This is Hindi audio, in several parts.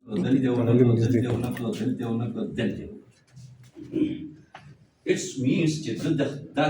It means the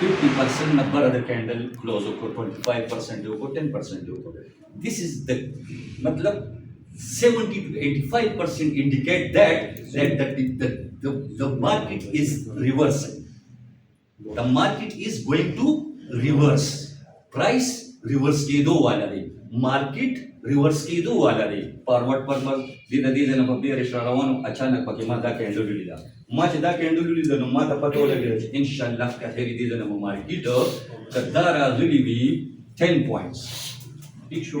50% number the candle close को 25% को 10% को. This is the मतलब 70 to 85% indicate that the market is reversing. The market is going to reverse. Price reverse के दो वाला रे. Market reverse के दो वाला रे. Forward दिन ना bearish रावण अचानक पके माता candle लिला. Much da candle लिला नो माता पतो लगे. Inshallah का हेरी दिन ना market कदारा really be 10 points. ठीक show.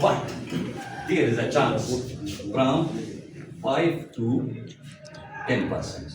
but there is a chance from 5 to 10%.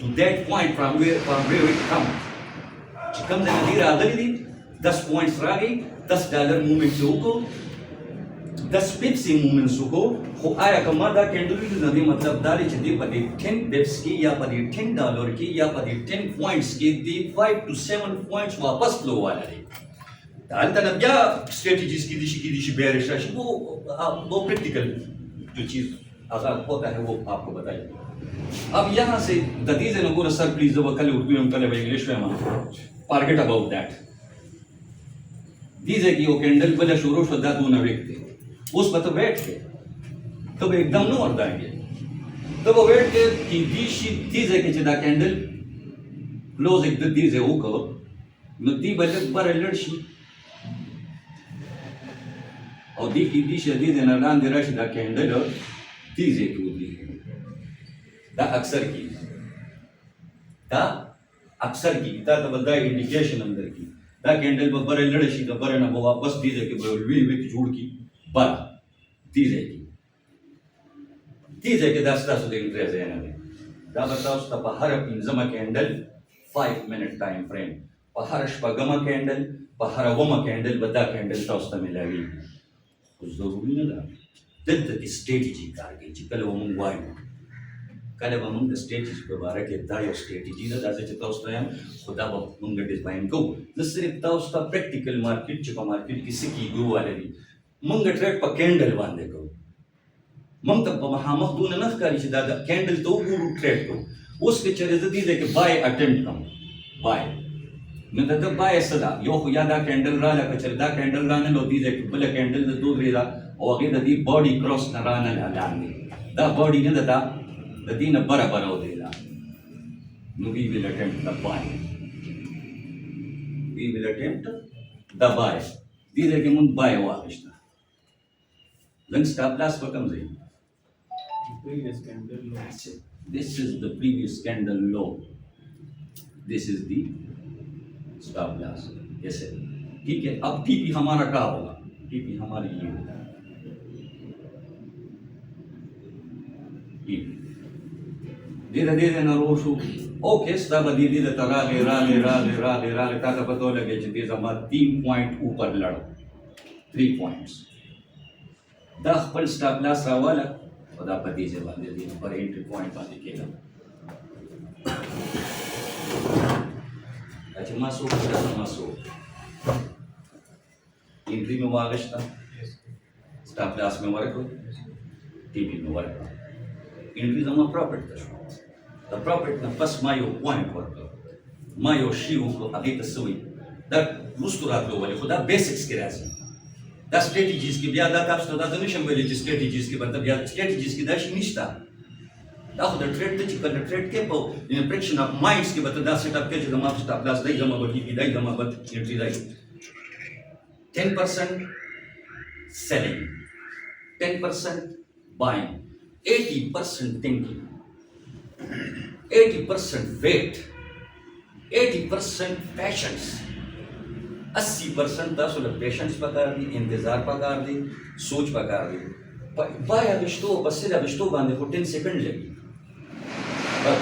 to that point from where it comes. She comes in a lira 10 points ragi, $10 movement suko, 10 pips movement suko, ho aya kamada candle nabi matlab dari chedi padi 10 pips ki ya padi $10 ki ya padi 10 points ki di 5 to 7 points वापस flow वाला रे. दाल तलब या strategies की दिशा bearish राशि वो practical जो चीज अगर होता है वो आपको बताइए. अब यहाँ से दतीज है ना सर प्लीज जब कल उर्दू में कल इंग्लिश में हम forget about that. दीज है कि वो कैंडल बजा शुरू शुद्धा दो न व्यक्ति उस पर तो बैठ के तब एकदम न मर जाएंगे तब वो बैठ के कि दीज है कि जिदा कैंडल क्लोज एक दीज है वो कहो न दी बजे पर लड़शी और दी की दीश दीज है ना लान दे रहा कैंडल और दीज है कि वो दी दा अक्सर की दा बदा इंडिकेशन अंदर की दा कैंडल पर बरे लड़शी दा बरे ना वापस दीजे के वी जुड़ की बार दीजे के दास्ता से इंटरेस्ट है ना दा बताओ sta पहाड़ पिंजमा कैंडल 5 minute टाइम फ्रेम पहाड़ शपगमा कैंडल पहाड़ वमा कैंडल बदा कैंडल तास्ता मिलावी जरूरी ना दल्त स्ट्रेटजी कारगे जिकल वो मुंगवाई कल अब हम स्ट्रेटजी पे बारे के दायो स्ट्रेटजी दा जैसे तास्ता हम खुदा ब मुंग डिजाइन को न सिर्फ तास्ता प्रैक्टिकल मार्केट चिका मार्केट किसी की गो वाले भी मुंग ट्रेड पर कैंडल बांधे को मंग तब हम दून न करी दा कैंडल तो गुरु ट्रेड को उसके चले जदी दे के बाय अटेम्प्ट कम बाय न दा बाय सदा यो यादा कैंडल रा ला चल दा कैंडल रा न लो दी दे बले कैंडल द दो रे रा और अगे दी बॉडी क्रॉस न रा न लाने दा बॉडी न दा the dina bara odela no we will attempt the buy the buy these are mun buy waqishna then stop loss पर कम जाएगी previous candle low. This is the previous candle low, this is the stop loss. yes sir ठीक है. अब टीपी हमारा क्या होगा? टीपी हमारी ये होगा टीपी धीरे ना रोशु ओके स्टा बदी धीरे राले ताता पतो लगे जिते जमा 3 पॉइंट ऊपर लड़ो 3 पॉइंट्स दा खपल स्टॉप लॉस रावाला खुदा पति से बांधे दिन पर एंट्री पॉइंट बांधे केला अच्छा मासो एंट्री में वागश्ता स्टॉप लॉस में वर्क टीपी में वर्क एंट्री जमा प्रॉफिट था the profit na pas mayo point work mayo shiu ko agita sui da musturat lo wale khuda basics ke razi da strategies ki biya da taps da nisham wale strategies ki banta biya strategies ki dash nishta da khuda trade de chikal trade ke po in prediction of minds ki bata da setup ke jama stop loss dai jama bati ki dai jama bat entry dai 10% selling 10% buying 80% thinking 80% weight, 80% patience, 80% da sulla patience pagar di, इंतजार pagar di, सोच pagar di. Vai avishto, passere avishto bande for 10 seconds lagi.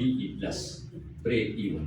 BE plus break even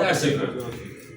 that's it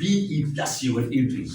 BE plus your entries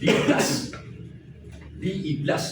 BE plus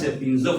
15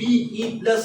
BE plus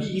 BE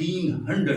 300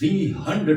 300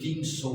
300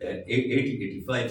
80 85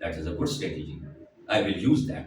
that is a good strategy I will use that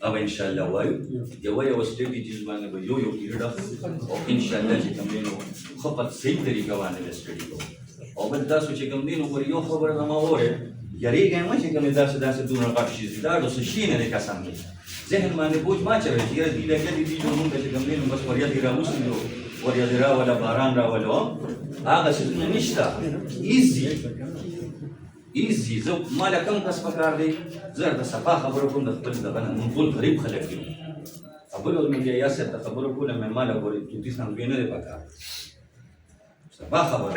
अब इंशाल्लाह वायु ये वही स्ट्रेटजीज वाले वो यो पीरियड और इंशाल्लाह जी कम नो खपत सही तरीका वाले स्टडी को और बंदा सोचे कम दिन ऊपर यो खबर ना और यारी गए मुझे कम दास दूर का चीज दार उस शीन ने का सामने जहन माने बोझ मा चले ये दी लगे दी जो मुंह के कम दिन बस वरिया दिरा मुस्लिम वरिया दिरा वाला बारान रा वाला आगा से निश्ता इजी जो माला कम कस पकार दे जर सफा खबरों को नखबल दबना मुंबुल गरीब खलक दी अबुल में या से खबरों को मैं माला बोली तू तीस नाम बेने पकार सफा खबर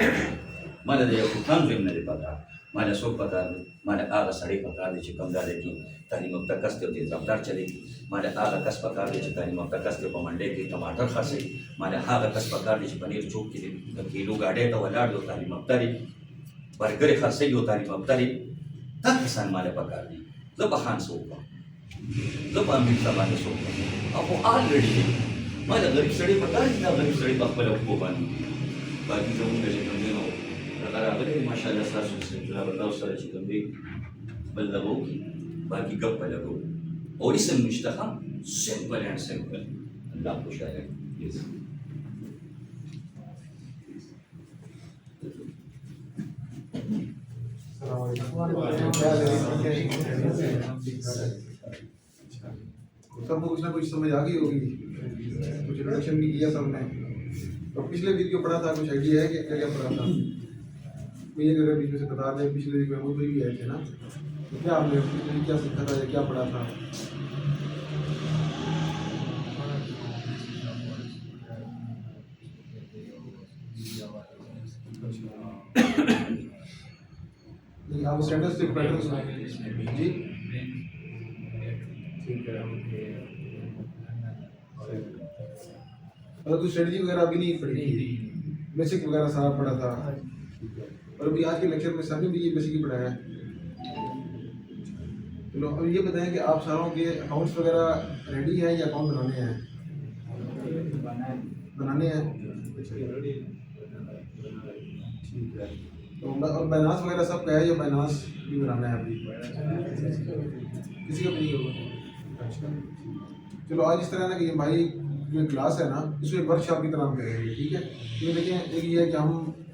माला दे को काम बेने पकार माला सो पकार माला आगा सड़ी पकार दे कमदार की तालीम अब तक कसते होते जबदार चलेगी माला आगा कस पकार दे तालीम अब तक कसते को मंडे के टमाटर खासे माला आगा कस पकार दे पनीर चौक के किलो गाड़े तो वाला दो तालीम अब तारी बर्गर खासे यो तारीफ अब तारीफ तक किसान माले पकार दी जब खान सोगा जब अमीर साहब सोगा अब वो ऑलरेडी माले गरीब सड़ी पकार दी ना गरीब सड़ी बखबल को बानी बाकी जो मुझे जो नो अगर अगले माशाल्लाह सास से जरा बताओ सारे चीजें भी बल्लगो की बाकी गप लगो और इससे मुश्तखा सिंपल एंड सिंपल अल्लाह को शायद सबको कुछ ना कुछ समझ आ गई होगी, कुछ रिडक्शन भी किया सबने। तो पिछले वीक जो पढ़ा था कुछ आइडिया है कि क्या क्या पढ़ा था? मुझे अगर बीच में से बता दें, पिछले वीक में वो भी आए थे ना, तो क्या आपने क्या सीखा था या क्या पढ़ा था? नहीं, आप स्टैटिस्टिक पैटर्न जी ठीक है। मतलब कुछ स्ट्रेटजी वगैरह अभी नहीं पढ़ी थी, बेसिक वगैरह सारा पढ़ा था, और अभी आज के लेक्चर में सभी भी ये बेसिक ही पढ़ाया है। चलो अब ये बताएं कि आप सारों के अकाउंट्स वगैरह रेडी हैं या अकाउंट बनाने हैं? ठीक है। तो और बाइनांस वगैरह सब का है या बाइनांस भी बनाना है अभी? किसी का भी नहीं होगा। अच्छा, चलो आज इस तरह ना कि ये भाई जो क्लास है ना, इसमें वर्कशॉप की तरह हम करेंगे, ठीक है? ये देखें, एक ये है कि हम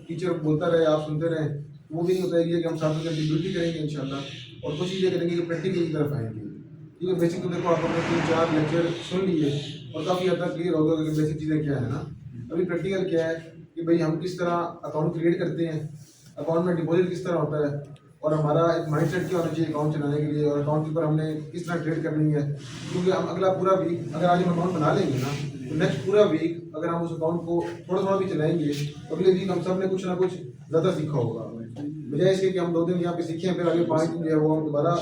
टीचर बोलता रहे आप सुनते रहें, वो भी नहीं होता है कि हम साथ में ड्यूटी करेंगे इंशाल्लाह, और कोशिश ये करेंगे कि प्रैक्टिकल की तरफ आएंगे। ठीक है, बेसिक तो देखो आप अपने 3-4 लेक्चर सुन लिए और काफ़ी हद तक क्लियर होगा कि बेसिक चीज़ें क्या है ना। अभी प्रैक्टिकल क्या है कि भाई हम किस तरह अकाउंट क्रिएट करते हैं, अकाउंट में डिपॉजिट किस तरह होता है, और हमारा एक माइंडसेट क्या होना चाहिए अकाउंट चलाने के लिए, और अकाउंट के ऊपर हमने किस तरह ट्रेड करनी है। क्योंकि हम अगला पूरा वीक अगर आज हम अकाउंट बना लेंगे ना, तो नेक्स्ट पूरा वीक अगर हम उस अकाउंट को थोड़ा थोड़ा भी चलाएंगे तो अगले वीक हम सब ने कुछ ना कुछ ज़्यादा सीखा होगा, बजाय इसके कि हम 2 दिन यहाँ पे सीखे फिर आगे 5 दिन जो है वो हम दोबारा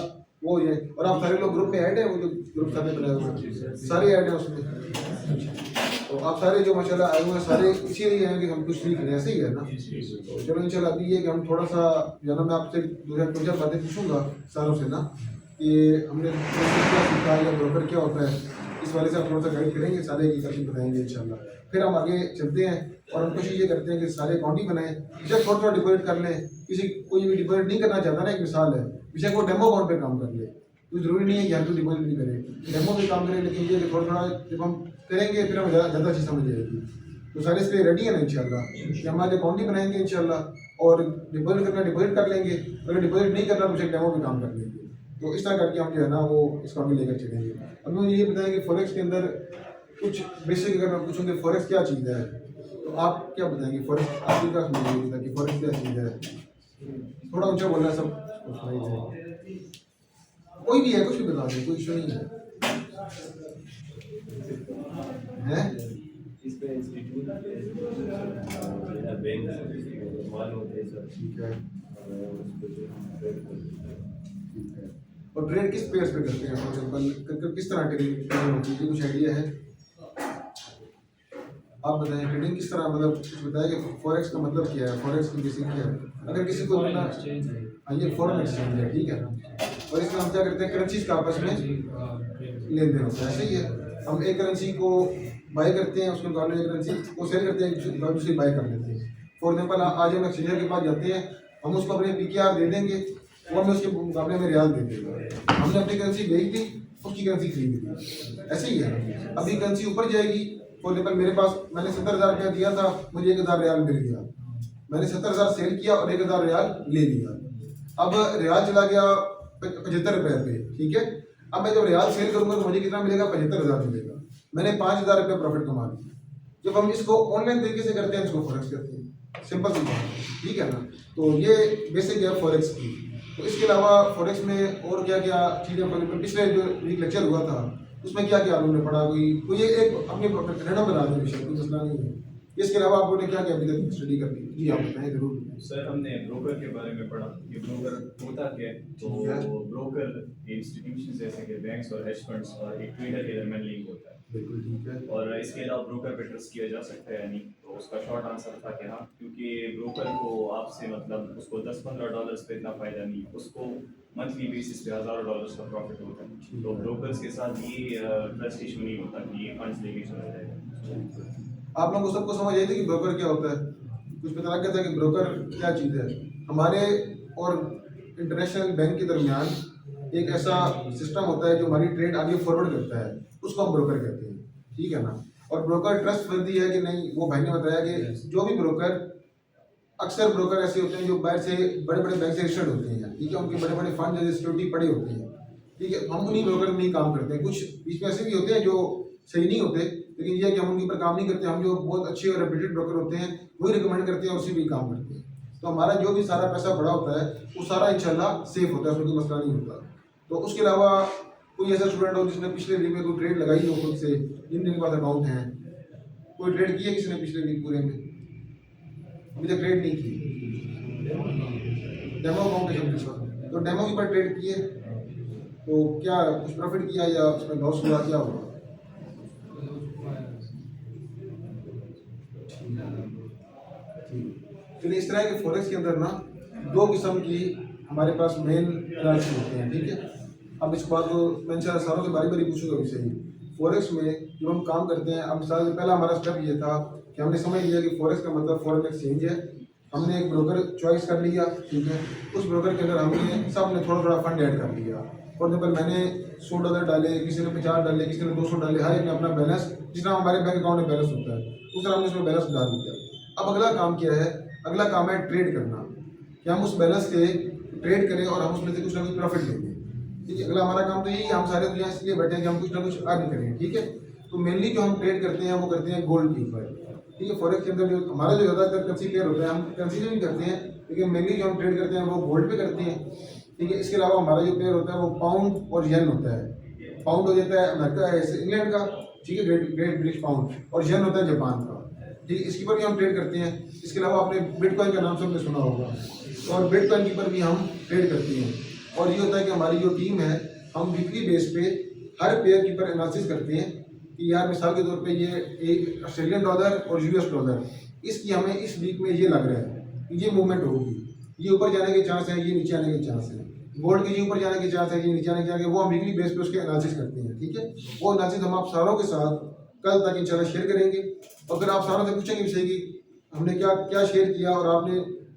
वो हो जाए। और आप सारे लोग ग्रुप में ऐड है, वो जो ग्रुप सारे बनाए हुए सारे ऐड हैं उसमें, तो आप सारे जो माशाल्लाह आए हुए हैं सारे इसीलिए हैं कि हम कुछ सीख रहे हैं, ऐसे ही है ना। तो चलो इंशाल्लाह अभी ये कि हम थोड़ा सा जो मैं आपसे 2-4 बातें पूछूंगा सारों से ना, कि हमने क्या सीखा या ब्रोकर क्या होता है, इस वाले से आप थोड़ा सा गाइड करेंगे, सारे की क्वेश्चन बताएंगे इंशाल्लाह। फिर हम आगे चलते हैं और हम कोशिश ये करते हैं कि सारे अकाउंट ही बनाएं, बेशक थोड़ा थोड़ा डिपॉजिट कर लें, किसी कोई भी डिपॉजिट नहीं करना चाहता ना, एक मिसाल है, बेशक वो डेमो अकाउंट पे काम कर ले, कोई ज़रूरी नहीं है कि हम तो डिपॉजिट नहीं करें, डेमो पे काम करें, लेकिन ये थोड़ा थोड़ा जब हम करेंगे फिर हमें ज़्यादा चीज़ समझ आएगी। तो सारे इसके रेडी है ना इंशाल्लाह कि हमारे अकाउंट ही बनाएंगे इंशाल्लाह, और डिपॉजिट करना डिपॉजिट कर लेंगे, अगर डिपॉजिट नहीं करना तो डेमो पे काम कर लेंगे। तो इस तरह करके हम जो है ना वो इसको आगे लेकर चलेंगे। अब मैं ये बताएं कि फॉरेक्स के अंदर कुछ बेसिक अगर मैं पूछूँ कि फॉरेक्स क्या चीज़ है, तो आप क्या बताएंगे? फॉरेक्स आपकी क्या समझिएगा कि फॉरेक्स क्या चीज़ है? थोड़ा ऊँचा बोलना सब कोई भी है, कुछ भी बता दें, कोई इशू नहीं है। ठीक है, और ट्रेड किस पेयर्स पे करते हैं? फॉर एग्जांपल किस तरह ट्रेडिंग होती है, कुछ आइडिया है? आप बताएं ट्रेडिंग किस तरह, मतलब कुछ बताएं कि फॉरेक्स का मतलब क्या है, फॉरेक्स की बेसिक क्या है? अगर किसी को पता, हाँ ये फॉरेन एक्सचेंज है, ठीक है, और इसमें हम क्या करते हैं, करेंसीज का आपस में लेन देन होता है, ऐसे ही है। हम एक करेंसी को बाय करते हैं, उसके मुकाबले एक करेंसी को सेल करते हैं, दूसरी बाय कर लेते हैं। फॉर एग्जाम्पल आज हम एक्सचेंजर के पास जाते हैं, हम उसको अपने PKR दे देंगे, वो हमें उसके मुकाबले में रियाल दे देगा। हमने अपनी करेंसी बेच दी, उसकी करेंसी खरीद ली, ऐसे ही है। अभी करेंसी ऊपर जाएगी, फॉर एग्जाम्पल मेरे पास मैंने 70,000 रुपया दिया था, मुझे 1,000 रियाल मिल गया, मैंने 70,000 सेल किया और 1,000 रियाल ले लिया। अब रियाल चला गया 75 रुपये पे, ठीक है। अब मैं जब रियाल सेल करूंगा तो मुझे कितना मिलेगा? 75,000 मिलेगा। मैंने 5,000 रुपये प्रॉफिट कमा लिया। जब हम इसको ऑनलाइन तरीके से करते हैं, इसको फॉरेक्स करते हैं, सिंपल सी बात, ठीक है ना। तो ये बेसिक है फॉरेक्स की। तो इसके अलावा फॉरेक्स में और क्या क्या चीज़ें, पिछले जो वीक लेक्चर हुआ था उसमें क्या क्या आप लोगों ने पढ़ा? कोई ये एक अपने रैंडम बना दें विषय, कोई मसला नहीं है। इसके अलावा आप लोगों ने क्या क्या अभी तक स्टडी कर ली? जी आप बताएं जरूर। सर हमने ब्रोकर के बारे में पढ़ा कि ब्रोकर होता क्या है। तो ब्रोकर इंस्टीट्यूशन जैसे कि बैंक्स और हेज फंड्स और एक ट्रेडर के दरमियान लिंक होता है। बिल्कुल ठीक है। और इसके अलावा ब्रोकर पे ट्रस्ट किया जा सकता है या नहीं, तो उसका शॉर्ट आंसर था कि हाँ, क्योंकि ब्रोकर को आपसे मतलब उसको $10-15 पे इतना फायदा नहीं, उसको मंथली बेसिस पे $1,000 का प्रॉफिट होता है। तो ब्रोकर्स के साथ ये ट्रस्ट इशू नहीं होता कि ये फंड्स लेके चला जाएगा। आप लोगों को सबको समझ आई थी कि ब्रोकर क्या होता है? कुछ पता लग गया था कि ब्रोकर क्या चीज़ है? हमारे और इंटरनेशनल बैंक के दरमियान एक ऐसा सिस्टम होता है जो हमारी ट्रेड आगे फॉरवर्ड करता है, उसको हम ब्रोकर कहते हैं, ठीक है ना। और ब्रोकर ट्रस्ट वर्दी है कि नहीं, वो भाई ने बताया कि जो भी ब्रोकर, अक्सर ब्रोकर ऐसे होते हैं जो बाहर से बड़े बड़े बैंक से रजिस्टर्ड होते हैं, ठीक है, उनके बड़े बड़े फंड जैसे सिक्योरिटी पड़े होते हैं, ठीक है। हम उन्हीं ब्रोकर में ही काम करते हैं। कुछ बीच में ऐसे भी होते हैं जो सही नहीं होते, लेकिन ये है कि हम उनके ऊपर काम नहीं करते। हम जो बहुत अच्छे और रेप्यूटेड ब्रोकर होते हैं वही रिकमेंड करते हैं, उसी भी काम करते हैं। तो हमारा जो भी सारा पैसा पड़ा होता है वो सारा इंशाल्लाह सेफ होता है, उसमें कोई मसला नहीं होता। तो उसके अलावा कोई ऐसा स्टूडेंट हो जिसने पिछले वीक में कोई ट्रेड लगाई हो खुद से, जिन के पास अकाउंट हैं, कोई ट्रेड किया किसी ने पिछले वीक पूरे में? अभी तक ट्रेड नहीं की, डेमो अकाउंट है सबके साथ। तो डेमो के ऊपर ट्रेड किए तो क्या कुछ प्रॉफिट किया या उसमें लॉस हुआ, क्या हुआ? चलिए, इस तरह के फॉरेक्स के अंदर ना दो किस्म की हमारे पास मेन एनालिसिस होते हैं, ठीक है। अब इस बात को मैं इंशाल्लाह सारों से बारी बारी पूछूंगा विषय ही। फॉरेक्स में जब हम काम करते हैं, अब साल पहला हमारा स्टेप ये था कि हमने समझ लिया कि फॉरेक्स का मतलब फॉरेन एक्सचेंज है। हमने एक ब्रोकर चॉइस कर लिया, ठीक है। उस ब्रोकर के अंदर हमने सब ने थोड़ा थोड़ा फंड ऐड कर लिया। फॉर एग्जाम्पल मैंने $100 डाले, किसी ने 50 डाले, किसी ने 200 डाले, हर एक ने अपना बैलेंस, जितना हमारे बैंक अकाउंट में बैलेंस होता है उस तरह हमने उसमें बैलेंस डाल दिया। अब अगला काम क्या है? अगला काम है ट्रेड करना, कि हम उस बैलेंस से ट्रेड करें और हम उसमें से कुछ ना कुछ प्रॉफिट लेंगे, ठीक है। अगला हमारा काम तो यही है, हम सारे दुनिया इसलिए बैठे हैं कि हम कुछ ना कुछ अर्न करें, ठीक है। तो मेनली जो हम ट्रेड करते हैं वो करते हैं गोल्ड के ऊपर, ठीक है। फॉरेक्स के अंदर जो हमारा जो ज़्यादातर करेंसी पेयर होता है, हम करेंसी भी करते हैं, लेकिन मेनली जो हम ट्रेड करते हैं वो गोल्ड पे करते हैं, ठीक है। इसके अलावा हमारा जो पेयर होता है वो पाउंड और येन होता है। पाउंड हो जाता है अमेरिका ऐसे इंग्लैंड का, ठीक है, ग्रेट ब्रिटिश पाउंड, और येन होता है जापान का, ठीक है। इसके ऊपर भी हम ट्रेड करते हैं। इसके अलावा आपने बिटकॉइन का नाम सबने सुना होगा, और बिटकॉइन के ऊपर भी हम ट्रेड करते हैं। और ये होता है कि हमारी जो टीम है, हम वीकली बेस पे हर पेयर के ऊपर एनालिसिस करते हैं कि यार मिसाल के तौर पे ये एक ऑस्ट्रेलियन डॉलर और US डॉलर, इसकी हमें इस वीक में ये लग रहा है कि ये मूवमेंट होगी, ये ऊपर जाने के चांस है, ये नीचे आने के चांस है। गोल्ड के ये ऊपर जाने के चांस है, ये नीचे आने के चांस है। वो हम वीकली बेस पे उसके एनालिसिस करते हैं, ठीक है। वो एनालिसिस हम आप सारों के साथ कल तक इंशाल्लाह शेयर करेंगे। और फिर आप सारों से पूछेंगे विषय की हमने क्या क्या शेयर किया और आपने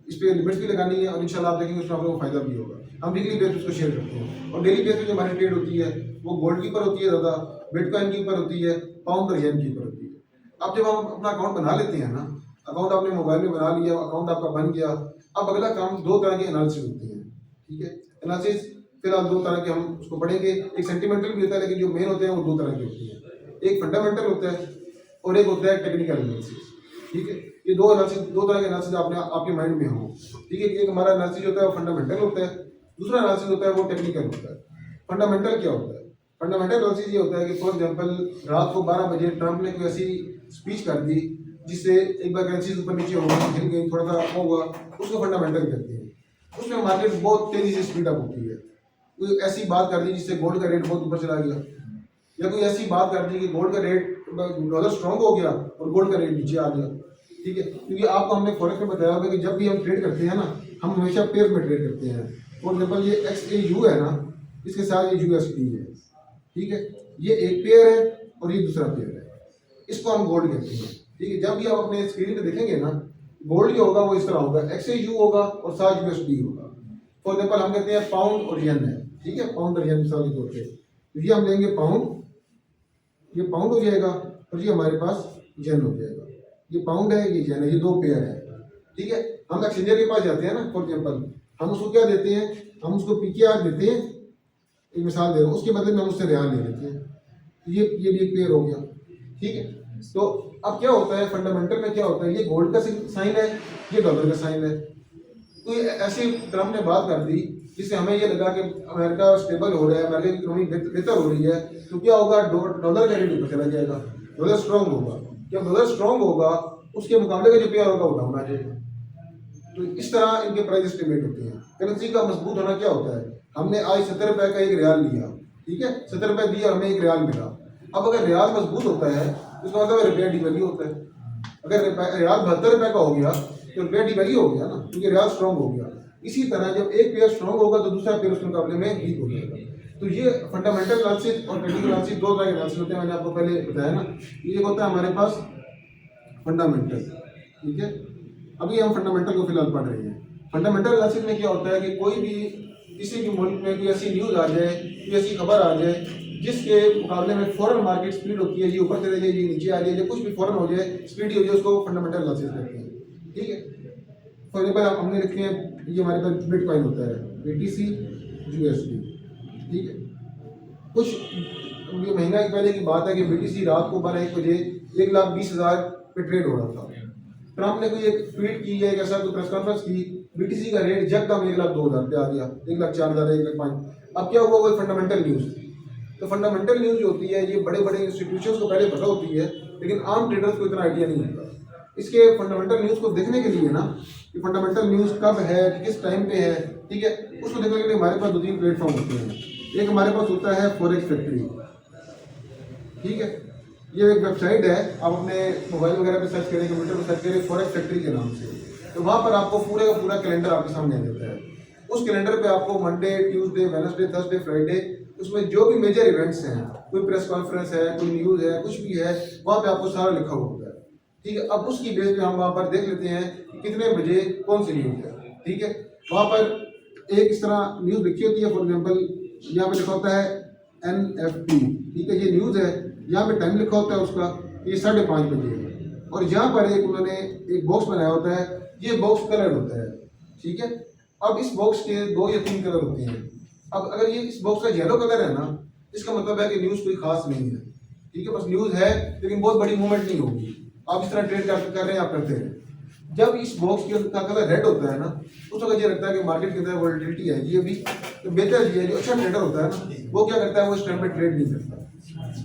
इस पर लिमिट्स भी लगानी है, और इंशाल्लाह आप देखेंगे उसमें आप लोगों को फायदा भी होगा। हम वीकली बेस पे उसको शेयर करते हैं, और डेली बेस पे जो हमारी ट्रेड होती है वो गोल्ड के ऊपर होती है ज़्यादा, बिटकॉइन के ऊपर होती है, पाउंड और येन के ऊपर होती है। अब जब हम अपना अकाउंट बना लेते हैं ना, अकाउंट आपने मोबाइल में बना लिया, अकाउंट आपका बन गया, अब अगला काम दो तरह की एनालिसिस होती है, ठीक है। एनालिसिस फिलहाल दो तरह के हम उसको पढ़ेंगे। एक सेंटिमेंटल भी होता है, लेकिन जो मेन होते हैं वो दो तरह के होते हैं। एक फंडामेंटल होता है और एक होता है टेक्निकल एनालिसिस, ठीक है। ये दो एनालिसिस, दो तरह के एनालिसिस आपके माइंड में हो, ठीक है। एक हमारा एनालिसिस होता है वो फंडामेंटल होता है, दूसरा एनालिसिस होता है वो टेक्निकल होता है। फंडामेंटल क्या होता है? फंडामेंटल एनालिसिस ये होता है कि फॉर एग्जांपल रात को 12 बजे ट्रंप ने कोई ऐसी स्पीच कर दी जिससे एक बार करेंसी ऊपर नीचे हो गई, गिर गई, थोड़ा सा वो हुआ, उसको फंडामेंटल कहते हैं। उसमें मार्केट बहुत तेजी से स्पीड अप होती है। कोई ऐसी बात कर दी जिससे गोल्ड का रेट बहुत ऊपर चला गया, या कोई ऐसी बात कर दी कि गोल्ड का रेट, डॉलर स्ट्रॉन्ग हो गया और गोल्ड का रेट नीचे आ गया, ठीक है। क्योंकि आपको हमने फॉरेक्स में बताया होगा कि जब भी हम ट्रेड करते हैं ना, हम हमेशा पेयर में ट्रेड करते हैं। फॉर एग्जाम्पल ये XAU है ना, इसके साथ ये USD है, ठीक है। ये एक पेयर है और ये दूसरा पेयर है, इसको हम गोल्ड कहते हैं, ठीक है। जब भी आप अपने स्क्रीन पे देखेंगे ना, गोल्ड जो होगा वो इस तरह होगा, XAU होगा और साथ USD होगा, फॉर एग्जाम्पल हम कहते हैं पाउंड और येन है, ठीक है, पाउंड और येन मिसाल के तौर पे, तो ये हम लेंगे पाउंड, ये पाउंड हो जाएगा और ये हमारे पास येन हो जाएगा। ये पाउंड है, ये येन है, ये दो पेयर है, ठीक है। हम एक्सचेंजर के पास जाते हैं ना, फॉर एग्जाम्पल हम उसको क्या देते हैं, हम उसको PKR देते हैं, एक मिसाल दे रहा हूँ, उसके बदले में हम उससे रियाल ले लेते हैं, ये भी एक पेयर हो गया, ठीक है। तो अब क्या होता है फंडामेंटल में, क्या होता है, ये गोल्ड का साइन है, ये डॉलर का साइन है। तो ये ऐसे ट्रम्प ने बात कर दी जिससे हमें ये लगा कि अमेरिका स्टेबल हो रहा है, अमेरिका की इकोनॉमी बेहतर हो रही है, तो क्या होगा, डॉलर का रेट ऊपर चला जाएगा, डॉलर स्ट्रॉन्ग होगा। जब डॉलर स्ट्रॉन्ग होगा उसके मुकाबले का जो पेयर होगा वो डाउन आ जाएगा। तो इस तरह इनके प्राइस एस्टिमेट होते हैं। करेंसी का मजबूत होना क्या होता है, हमने आज 70 रुपये का एक रियाल लिया, ठीक है, 70 रुपये दिया, हमें एक रियाल मिला। अब अगर रियाल मजबूत होता है तो इसका मतलब रुपया डिवैल्यू होता है। अगर रियाल 72 रुपये का हो गया तो रुपया डिवैल्यू हो गया ना, क्योंकि रियाल स्ट्रॉन्ग हो गया। इसी तरह जब एक पेयर स्ट्रॉन्ग होगा तो दूसरा पेयर उसके मुकाबले में वीक हो जाएगा। तो ये फंडामेंटल एनालिसिस और टेक्निकल एनालिसिस दो तरह के एनालिसिस होते हैं, मैंने आपको पहले बताया ना। ये होता है हमारे पास फंडामेंटल, ठीक है। अभी हम फंडामेंटल को फिलहाल पढ़ रहे हैं। फंडामेंटल एनालिसिस में क्या होता है कि कोई भी किसी भी मुल्क में कोई ऐसी न्यूज़ आ जाए, कोई ऐसी खबर आ जाए जिसके मुकाबले में फॉरेन मार्केट स्पीड होती है, ये ऊपर चले जाए, ये नीचे आ जाए, कुछ भी फॉरेन हो जाए, स्पीड हो जाए, उसको फंडामेंटल एनालिसिस कहते हैं, ठीक है। फॉर एग्जाम्पल हमने लिखे हैं, ये हमारे पास बिटकॉइन होता है, BTC USD, ठीक है। कुछ ये महीना पहले की बात है कि BTC रात को 12-1 बजे 1,20,000 पे ट्रेड हो रहा था। ट्रम्प ने कोई एक ट्वीट की है, ऐसा कोई प्रेस कॉन्फ्रेंस की, BTC का रेट यकदम 1,02,000 पे आ गया, 1,04,000, 1,05,000। अब क्या हुआ, कोई फंडामेंटल न्यूज़ थी। तो फंडामेंटल न्यूज़ जो होती है ये बड़े बड़े इंस्टीट्यूशंस को पहले पता होती है, लेकिन आम ट्रेडर्स को इतना आइडिया नहीं होता। इसके फंडामेंटल न्यूज़ को देखने के लिए ना, कि फंडामेंटल न्यूज़ कब है, किस टाइम पे है, ठीक है, उसको देखने के लिए हमारे पास 2-3 प्लेटफॉर्म होते हैं। एक हमारे पास होता है फॉरेक्स फैक्ट्री, ठीक है। ये एक वेबसाइट है, आप अपने मोबाइल वगैरह पे सर्च करें, कंप्यूटर पे सर्च करें फॉरेक्स फैक्ट्री के नाम से, तो वहाँ पर आपको पूरे का पूरा कैलेंडर आपके सामने आ जाता है। उस कैलेंडर पे आपको Monday, Tuesday, Wednesday, Thursday, Friday, उसमें जो भी मेजर इवेंट्स हैं, कोई प्रेस कॉन्फ्रेंस है, कोई न्यूज़ है, कुछ भी है, वहाँ पे आपको सारा लिखा हुआ होता है, ठीक है। अब उसकी बेस पे हम वहाँ पर देख लेते हैं कि कितने बजे कौन सी न्यूज़ है, ठीक है। वहाँ पर एक इस तरह न्यूज़ लिखी होती है, फॉर एग्जाम्पल यहाँ पे लिखा होता है NFT, ठीक है, ये न्यूज़ है। यहाँ पे टाइम लिखा होता है उसका, ये 5:30 बजे है, और यहाँ पर एक उन्होंने एक बॉक्स बनाया होता है, ये बॉक्स कलर्ड होता है, ठीक है। अब इस बॉक्स के 2 या 3 कलर होते हैं। अब अगर ये इस बॉक्स का येलो कलर है ना, इसका मतलब है कि न्यूज़ कोई खास नहीं है, ठीक है, बस न्यूज़ है लेकिन बहुत बड़ी मूवमेंट नहीं होगी। आप इस तरह ट्रेड कर रहे हैं, आप करते हैं। जब इस बॉक्स का कलर रेड होता है ना, उस वक्त ये लगता है कि मार्केट के अंदर वोलेटिलिटी है, ये भी तो बेहतर है। जो अच्छा ट्रेडर होता है ना, वो क्या करता है, वो इस टाइम पे ट्रेड नहीं करता,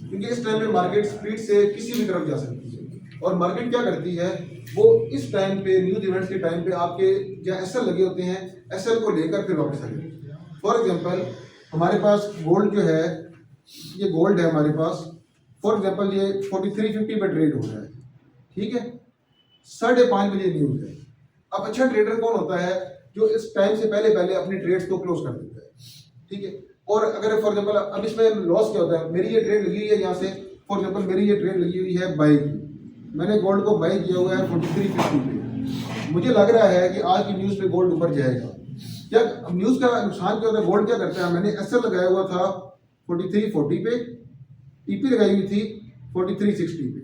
क्योंकि इस टाइम पे मार्केट स्पीड से किसी भी तरफ जा सकती है। और मार्केट क्या करती है, वो इस टाइम पे न्यूज़ इवेंट्स के टाइम पे आपके जहाँ SL लगे होते हैं, SL को लेकर फिर वापस आ जाते हैं। फॉर एग्जाम्पल हमारे पास गोल्ड जो है, ये गोल्ड है हमारे पास, फॉर एग्जाम्पल ये 4350 पे ट्रेड हो रहा है, ठीक है, 5:30 बजे न्यूज़ है। अब अच्छा ट्रेडर कौन होता है, जो इस टाइम से पहले अपनी ट्रेड्स को क्लोज कर देता है, ठीक है। और अगर फॉर एग्जाम्पल अब इसमें लॉस क्या होता है, मेरी ये ट्रेड लगी हुई है यहाँ से, फॉर एग्जाम्पल मेरी ये ट्रेड लगी हुई है बाई की, मैंने गोल्ड को बाई किया हुआ है 4350 पे, मुझे लग रहा है कि आज की न्यूज़ पे गोल्ड ऊपर जाएगा। क्या न्यूज़ का नुकसान क्या होता है, गोल्ड क्या करता है, मैंने SL लगाया हुआ था 4340 पे, TP लगाई हुई थी 4360 पे।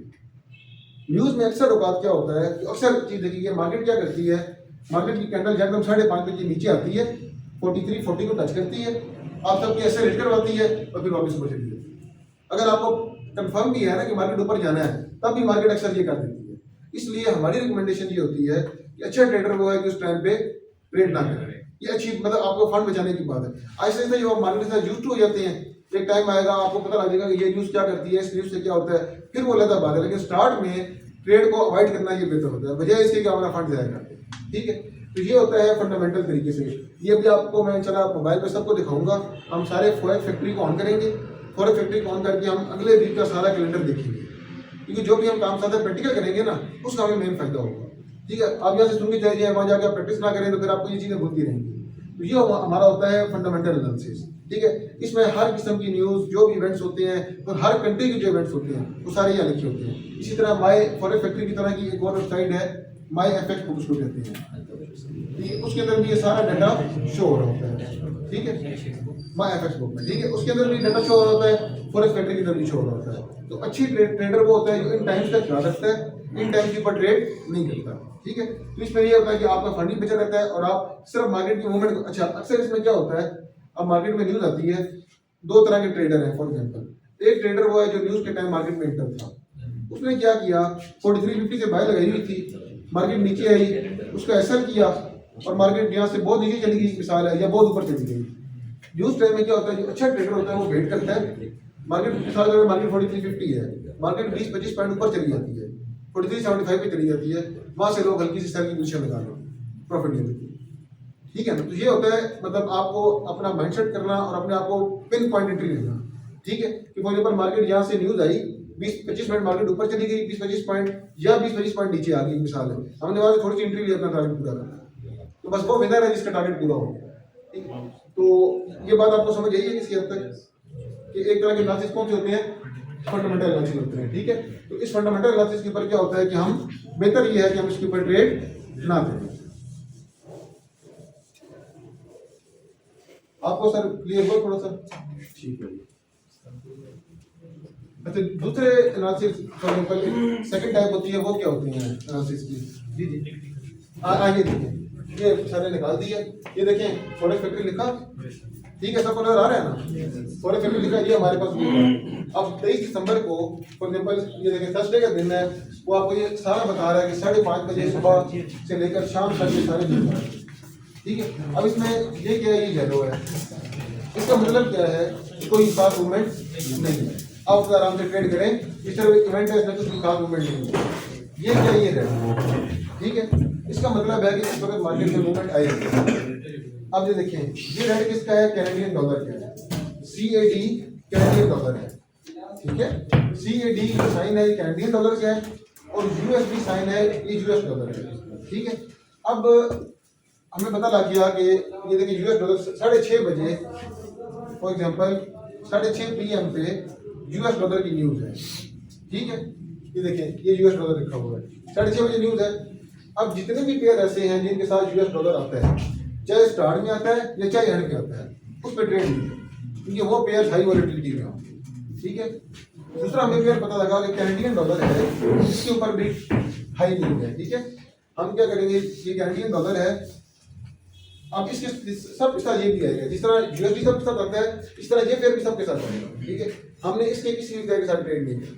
न्यूज़ में अक्सर औकात क्या होता है, अक्सर चीज़ देखिए, मार्केट क्या करती है, मार्केट की कैंडल एकदम 5:30 बजे नीचे आती है, 4340 को टच करती है, आप सबकी ऐसे रेट करवाती है और फिर वापस ऊपर चली जाती है। अगर आपको कंफर्म भी है ना कि मार्केट ऊपर जाना है, तब भी मार्केट अक्सर ये कर देती है। इसलिए हमारी रिकमेंडेशन ये होती है कि अच्छा ट्रेडर वो है कि उस टाइम पे ट्रेड ना करें। ये अच्छी मतलब आपको फंड बचाने की बात है। ऐसे ऐसे जो मार्केट से यूज्ड हो जाते हैं, एक टाइम आएगा आपको पता लग जाएगा कि ये न्यूज़ क्या करती है, इस न्यूज़ से क्या होता है, फिर वो अलग बात है। लेकिन स्टार्ट में ट्रेड को अवॉइड करना ये बेहतर होता है, बजाय इसके कि हमारा फंड जाया करते हैं, ठीक है। तो ये होता है फंडामेंटल तरीके से। ये भी आपको मैं चला मोबाइल पे सबको दिखाऊंगा। हम सारे फॉरेक्स फैक्ट्री को ऑन करेंगे, फॉरेक्स फैक्ट्री को ऑन करके हम अगले वीक का सारा कैलेंडर देखेंगे, क्योंकि जो भी हम काम साथ प्रैक्टिकल करेंगे ना, उसका हमें मेन फायदा होगा, ठीक है। आप यहाँ से सुन के चले जाए, वहाँ जाकर आप प्रैक्टिस ना करें तो फिर आपको ये चीज़ें भूलती रहेंगी। तो ये हमारा होता है फंडामेंटल एनालिसिस, ठीक है। इसमें हर किस्म की न्यूज़, जो भी इवेंट्स होते हैं और हर कंट्री के जो इवेंट्स होते हैं वो सारे यहाँ लिखे होते हैं। इसी तरह माई फॉरेक्स फैक्ट्री की तरह की एक और वेबसाइट है, माई FX बुक्स को कहते हैं। ठीक है, उसके अंदर भी ये सारा डाटा शो हो रहा होता है, ठीक है, माई एफ बुक में, ठीक है, उसके अंदर भी डाटा शो हो रहा होता है, फॉरेक्स फैक्ट्री के अंदर भी शो हो रहा होता है। तो अच्छी ट्रेडर वो होता है जो इन टाइम्स का ख्याल रखता है, इन टाइम के ऊपर ट्रेड नहीं करता, ठीक है। तो इसमें ये होता है कि आपका फंड भी बचा रहता है और आप सिर्फ मार्केट की मूवमेंट। अच्छा, अक्सर इसमें क्या होता है, अब मार्केट में न्यूज आती है, दो तरह के ट्रेडर हैं। फॉर एग्जांपल एक ट्रेडर वो है जो न्यूज के टाइम मार्केट में एंटर था, उसने क्या किया, 4350 से बाय लगाई हुई थी, मार्केट नीचे आई, उसका एसएल किया और मार्केट यहाँ से बहुत नीचे चली गई, मिसाल है, या बहुत ऊपर चली गई। न्यूज टाइम में क्या होता है, जो अच्छा ट्रेडर होता है वो वेट करता है, मार्केट मिसाल अगर मार्केट 4350 है, मार्केट 20-25 पॉइंट ऊपर चली जाती है, 4375 पे चली जाती है, वहां से लोग हल्की सी सेल की पोजीशन लगा लो, प्रॉफिट ले लेते हैं, ठीक है ना। तो ये होता है मतलब आपको अपना माइंडसेट करना और अपने आप को पिन पॉइंट एंट्री लेना, ठीक है। कि फॉर एग्जांपल मार्केट यहाँ से न्यूज आई, 20-25 पॉइंट मार्केट ऊपर चली गई, 20-25 पॉइंट या 20-25 पॉइंट नीचे आ गई, मिसाल है, हमने वहां से थोड़ी सी एंट्री ली अपना टारगेट पूरा करना, तो बस वो विनर है जिसका टारगेट पूरा हो गया, ठीक है। तो ये बात आपको समझ आई है किसी हद तक कि एक तरह के एनालिसिस कौन से होते हैं, फंडामेंटल एनालिसिस होते हैं, ठीक है। तो इस फंडामेंटल एनालिसिस के ऊपर क्या होता है कि हम बेहतर ये है कि हम इसके ऊपर ट्रेड ना करें। आपको सर क्लियर हो थोड़ा सा, ठीक है। अच्छा, दूसरे analysis for example second type होती है, वो क्या होती है एनालिसिस की? जी जी, आगे देखिए, ये सारे निकाल दिए, ये देखें फॉरेक्स फैक्ट्री लिखा, ठीक है, सबको नजर आ रहा है ना, फॉरेक्स फैक्ट्री लिखा, ये हमारे पास भी है। अब 23 दिसंबर को फॉर एग्जांपल ये देखें थर्सडे का दिन है, वो आपको ये सारा बता रहा है कि 5:30 बजे सुबह से लेकर शाम तक ये सारे दिन है, ठीक है। अब इसमें ये क्या है, ये येलो है, इसका मतलब क्या है, कोई खास मूवमेंट नहीं है, आप आराम से ट्रेड करें, इस तरह इवेंट है, इसमें कोई खास मूवमेंट नहीं है। ये क्या, ये रेड, ठीक है, इसका मतलब है कि इस वक्त मार्केट में मूवमेंट आएगी। अब ये देखें, ये रेड किसका है, कैनेडियन डॉलर का है, CAD कैनेडियन डॉलर है, ठीक है। CAD जो साइन है कैनेडियन डॉलर का है और USD साइन है ये US डॉलर है, ठीक है। अब हमें पता लग गया कि ये देखिए US डॉलर 6:30 बजे फॉर एग्जांपल 6:30 PM पे US डॉलर की न्यूज़ है, ठीक है। ये देखें, ये US डॉलर लिखा हुआ है, 6:30 बजे न्यूज़ है। अब जितने भी पेयर ऐसे हैं जिनके साथ US डॉलर आता है, चाहे स्टार्ट में आता है या चाहे एंड में आता है, उस पर ट्रेड नहीं है, क्योंकि वो पेयर हाई वॉलेटिलिटी में होंगे, ठीक है। दूसरा हमें पेयर पता लगा कि कैनेडियन डॉलर है, इसके ऊपर भी हाई न्यूज़ है, ठीक है। हम क्या करेंगे, ये कैनेडियन डॉलर है, अब इसके सबके साथ ये भी आएगा, जिस तरह USD सबके साथ आता है, इस तरह ये पेयर भी सबके साथ आएगा, ठीक है। हमने इसके किसी भी पेयर के साथ ट्रेड नहीं किया,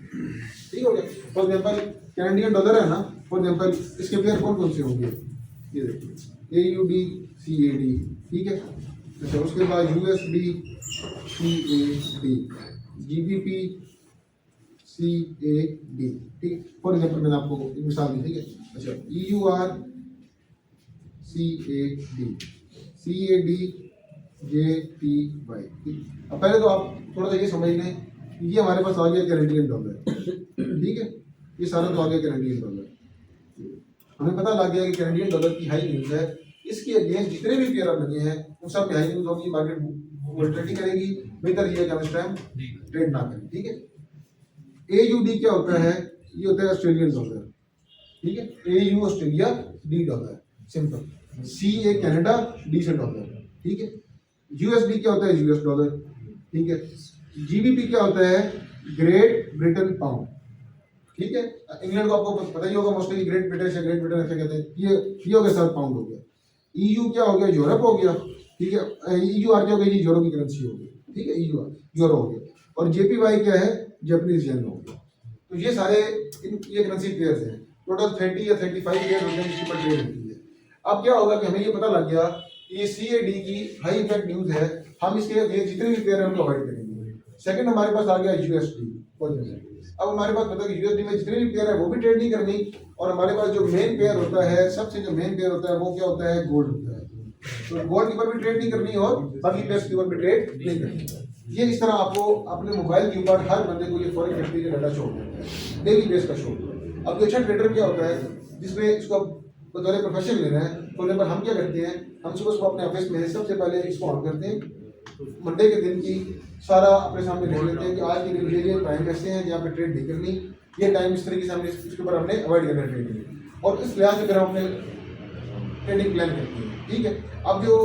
ठीक हो गया। फॉर एग्जांपल कैनेडियन डॉलर है ना, फॉर एग्जांपल इसके पेयर कौन कौन से होंगे, ये देखिए AUD CAD, ठीक है। अच्छा, उसके बाद USD CAD, GBP CAD, ठीक। फॉर एग्जांपल मैंने आपको एक मिसाल दी, ठीक है। अच्छा, EUR CAD, CAD JPY, ठीक। अब पहले तो आप थोड़ा सा ये समझ लें, ये हमारे पास आ गया कैनेडियन डॉलर, ठीक है, ये सारा तो आ गया कैनेडियन डॉलर। हमें पता लग गया कि कैनेडियन डॉलर की हाई न्यूज़ है, इसके अगेंस्ट जितने भी पेयर लगे हैं उन सब में हाई न्यूज़ होगी, मार्केट वोलेटिलिटी करेगी, बेहतर ये है कि हम इस टाइम ट्रेड ना करें, ठीक है। AUD क्या होता है, ये होता है ऑस्ट्रेलियन डॉलर, ठीक है। AU Australia, D dollar, simple. CA Canada, D से डॉलर, ठीक है। USD क्या होता है, US डॉलर, ठीक है। GBP क्या होता है, ग्रेट ब्रिटेन पाउंड, ठीक है। इंग्लैंड को आपको पता ही होगा मोस्टली, ग्रेट ब्रिटेन से ग्रेट ब्रिटेन ऐसे कहते हैं, ये हो गया सर पाउंड हो गया। EU क्या हो गया, यूरोप हो गया, ठीक है। EUR क्या हो गया, ये यूरो की करेंसी हो गई, ठीक है, EUR यूरो हो गया। और JPY क्या है, जापानीज येन हो गया। तो ये सारे ये करेंसी पेयर्स हैं, टोटल 30 या 35 पेयर होते हैं जिसके ऊपर ट्रेड होती है। अब क्या होगा कि हमें ये पता लग गया ये CAD की हाई इफेक्ट न्यूज़ है, हम इसके ये जितने भी पेयर हैं उनको अवॉइड करेंगे। सेकंड हमारे पास आ गया USD, अब हमारे पास पता है कि USD में जितने भी पेयर है वो भी ट्रेड नहीं करनी, और हमारे पास जो मेन पेयर होता है, सबसे जो मेन पेयर होता है वो क्या होता है, गोल्ड होता है। तो गोल्ड के ऊपर भी ट्रेड नहीं करनी और बाकी पेयर्स के ऊपर भी ट्रेड नहीं करनी। ये इस तरह आपको अपने मोबाइल के ऊपर हर बंदे को ये फॉरेन फैक्ट्री का डाटा शो होता है, डेली बेस का शो होता है। अब अच्छा ट्रेडर क्या होता है जिसमें इसको बतौर प्रोफेशन लेना है, फॉर एग्जाम्पल हम क्या करते हैं, हम सुबह सुबह अपने ऑफिस में सबसे पहले इसको ऑन करते हैं, मंडे के दिन की सारा अपने सामने देख लेते हैं कि आज के दिन ये टाइम कैसे हैं जहाँ पे ट्रेड नहीं करनी, ये टाइम इस तरीके से हमने इसके ऊपर हमने अवॉइड करना ट्रेड में, और इस लिहाज से फिर हम अपने ट्रेडिंग प्लान करती हैं, ठीक है। अब जो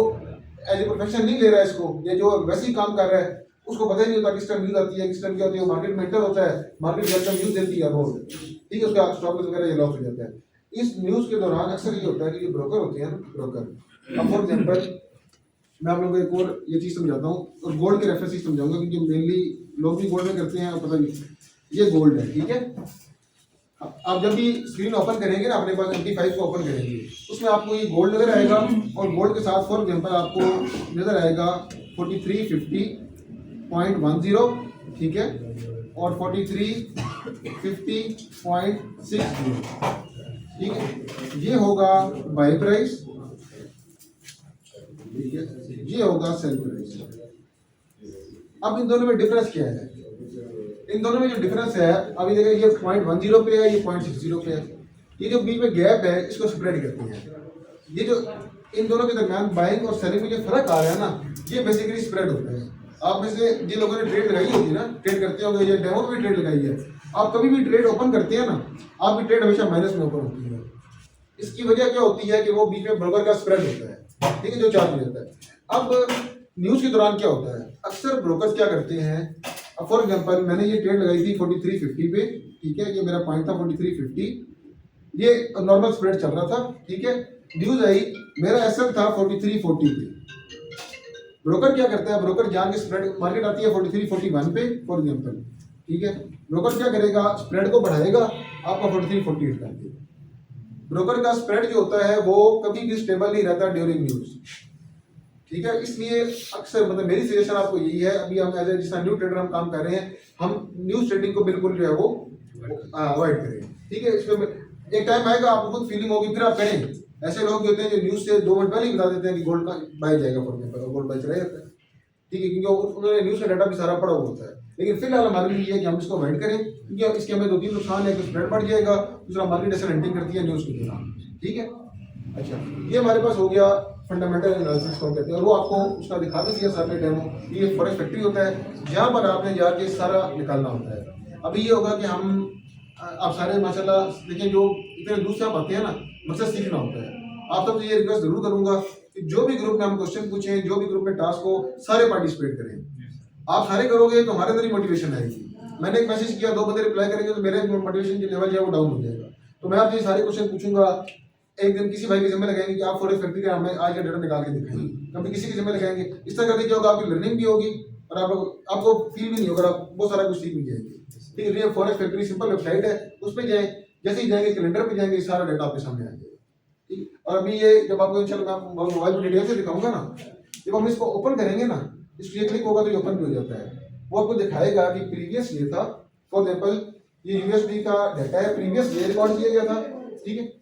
एज ए प्रोफेशन नहीं ले रहा है इसको, या जो वैसे ही काम कर रहा है, उसको पता ही नहीं होता किस टाइम न्यूज आती है, किस टाइम क्या होती है, मार्केट में एंटर होता है, मार्केट जब तक न्यूज देती है रोज, ठीक है, उसका स्टॉक वगैरह ये लॉस हो जाता है। इस न्यूज के दौरान अक्सर ये होता है कि जो ब्रोकर होते हैं, ब्रोकर, अब फॉर एग्जाम्पल मैं आप लोगों को एक और ये चीज़ समझाता हूँ, और गोल्ड के रेफरेंस से समझाऊंगा, क्योंकि मेनली लोग भी गोल्ड में करते हैं, पता नहीं, ये गोल्ड है, ठीक है। आप जब भी स्क्रीन ओपन करेंगे ना, अपने पास MT5 को ओपन करेंगे, उसमें आपको ये गोल्ड नजर आएगा, और गोल्ड के साथ फॉर एग्जांपल आपको नजर आएगा 4350.10, ठीक है, और 4350.60, ठीक है, ये होगा बाय प्राइस, ठीक है, ये होगा सेल प्राइस। अब इन दोनों में डिफरेंस क्या है? इन दोनों में जो डिफरेंस है, अभी देखिए ये 0.10 पे है, ये 0.60 पे है, ये जो बीच में गैप है इसको स्प्रेड करते हैं। ये जो इन दोनों के दरमियान बाइंग और सेलिंग में जो फर्क आ रहा है ना, ये बेसिकली स्प्रेड होता है। आप में से जिन लोगों ने ट्रेड लगाई होगी ना, ट्रेड करते होंगे, ये डेमो में भी ट्रेड लगाई है, आप कभी भी ट्रेड ओपन करते हैं ना, आपकी ट्रेड हमेशा माइनस में ओपन होती है। इसकी वजह क्या होती है कि वो बीच में ब्रोकर का स्प्रेड होता है, ठीक है, जो चार्ज हो जाता है। अब न्यूज के दौरान क्या होता है, अक्सर ब्रोकर्स क्या करते हैं, अब फॉर एग्जांपल मैंने ये ट्रेड लगाई थी 4350 पे, ठीक है, ये मेरा पॉइंट था 4350, ये नॉर्मल स्प्रेड चल रहा था, ठीक है, न्यूज आई, मेरा एसएल था 4340 पे। ब्रोकर क्या करता है, ब्रोकर जान के स्प्रेड, मार्केट आती है 4341 पे फॉर एग्जांपल, ठीक है, ब्रोकर क्या करेगा, स्प्रेड को बढ़ाएगा, आपका 4348 कर देगा। ब्रोकर का स्प्रेड जो होता है वो कभी भी स्टेबल नहीं रहता ड्यूरिंग न्यूज, ठीक है। इसलिए अक्सर मतलब मेरी सजेशन आपको यही है, अभी हम एज ए जिस न्यू ट्रेडर हम काम कर रहे हैं, हम न्यूज ट्रेडिंग को बिल्कुल जो है वो अवॉइड करें, ठीक है। इसमें एक टाइम आएगा आपको खुद फीलिंग होगी, फिर आप करें। ऐसे लोग होते हैं जो न्यूज से 2 मिनट पहले ही बता देते हैं कि गोल्ड का बाय जाएगा, फॉर एग्जांपल गोल्ड बाय चला जाता है, ठीक है, क्योंकि उन्होंने न्यूज का डाटा भी सारा पढ़ा हुआ होता है। लेकिन फिलहाल हमारे लिए ये है कि हम इसको अवॉइड करें, क्योंकि इसके हमें 2-3 नुकसान है कि स्प्रेड बढ़ जाएगा, दूसरा मार्केट ऐसे हंटिंग करती है न्यूज के दौरान, ठीक है। अच्छा, ये हमारे पास हो गया फंडामेंटल एनालिसिस को कहते हैं, और वो आपको उसका दिखा भी दिया सर ने डेमो। ये फॉरेक्स फैक्ट्री होता है जहाँ पर आपने जाके सारा निकालना होता है। अभी ये होगा कि हम आप सारे माशाल्लाह देखिए, जो इतने दूर से आप आते हैं ना, मुझसे सीखना होता है। आप सबसे ये रिक्वेस्ट जरूर करूंगा कि जो भी ग्रुप में हम क्वेश्चन पूछें, जो भी ग्रुप में टास्क हो, सारे पार्टिसिपेट करें। आप सारे करोगे तो हमारे अंदर ही मोटिवेशन आएगी। मैंने एक मैसेज किया, 2 बंदे रिप्लाई करेंगे तो मेरे मोटिवेशन की लेवल जो है वो डाउन हो जाएगा। तो मैं आपसे सारे क्वेश्चन पूछूंगा। एक दिन किसी भाई के जिम्मे लगाएंगे कि आप फॉरेक्स फैक्ट्री का हमें आज का डाटा निकाल के दिखाएंगे, कभी किसी के जिम्मे लगाएंगे। इस तरह करके क्या होगा, आपकी लर्निंग भी होगी और आपको फील भी नहीं होगा, आप बहुत सारा कुछ सीख भी जाएंगे, ठीक है। फॉरेक्स फैक्ट्री सिंपल वेबसाइट है, उस पर जाएं, जैसे ही जाएंगे कैलेंडर पे जाएंगे, सारा डाटा आपके सामने आ जाएगा, ठीक। और अभी ये जब आपको इंशाल्लाह मैं आपको मोबाइल पर डिटेल से दिखाऊंगा ना, जब हम इसको ओपन करेंगे ना, इसको ये क्लिक होगा तो ये ओपन भी हो जाता है। वो आपको दिखाएगा कि प्रीवियस ये था, फॉर एग्जाम्पल ये यूएसडी का डाटा है, प्रीवियस ये रिकॉर्ड किया गया था, ठीक है।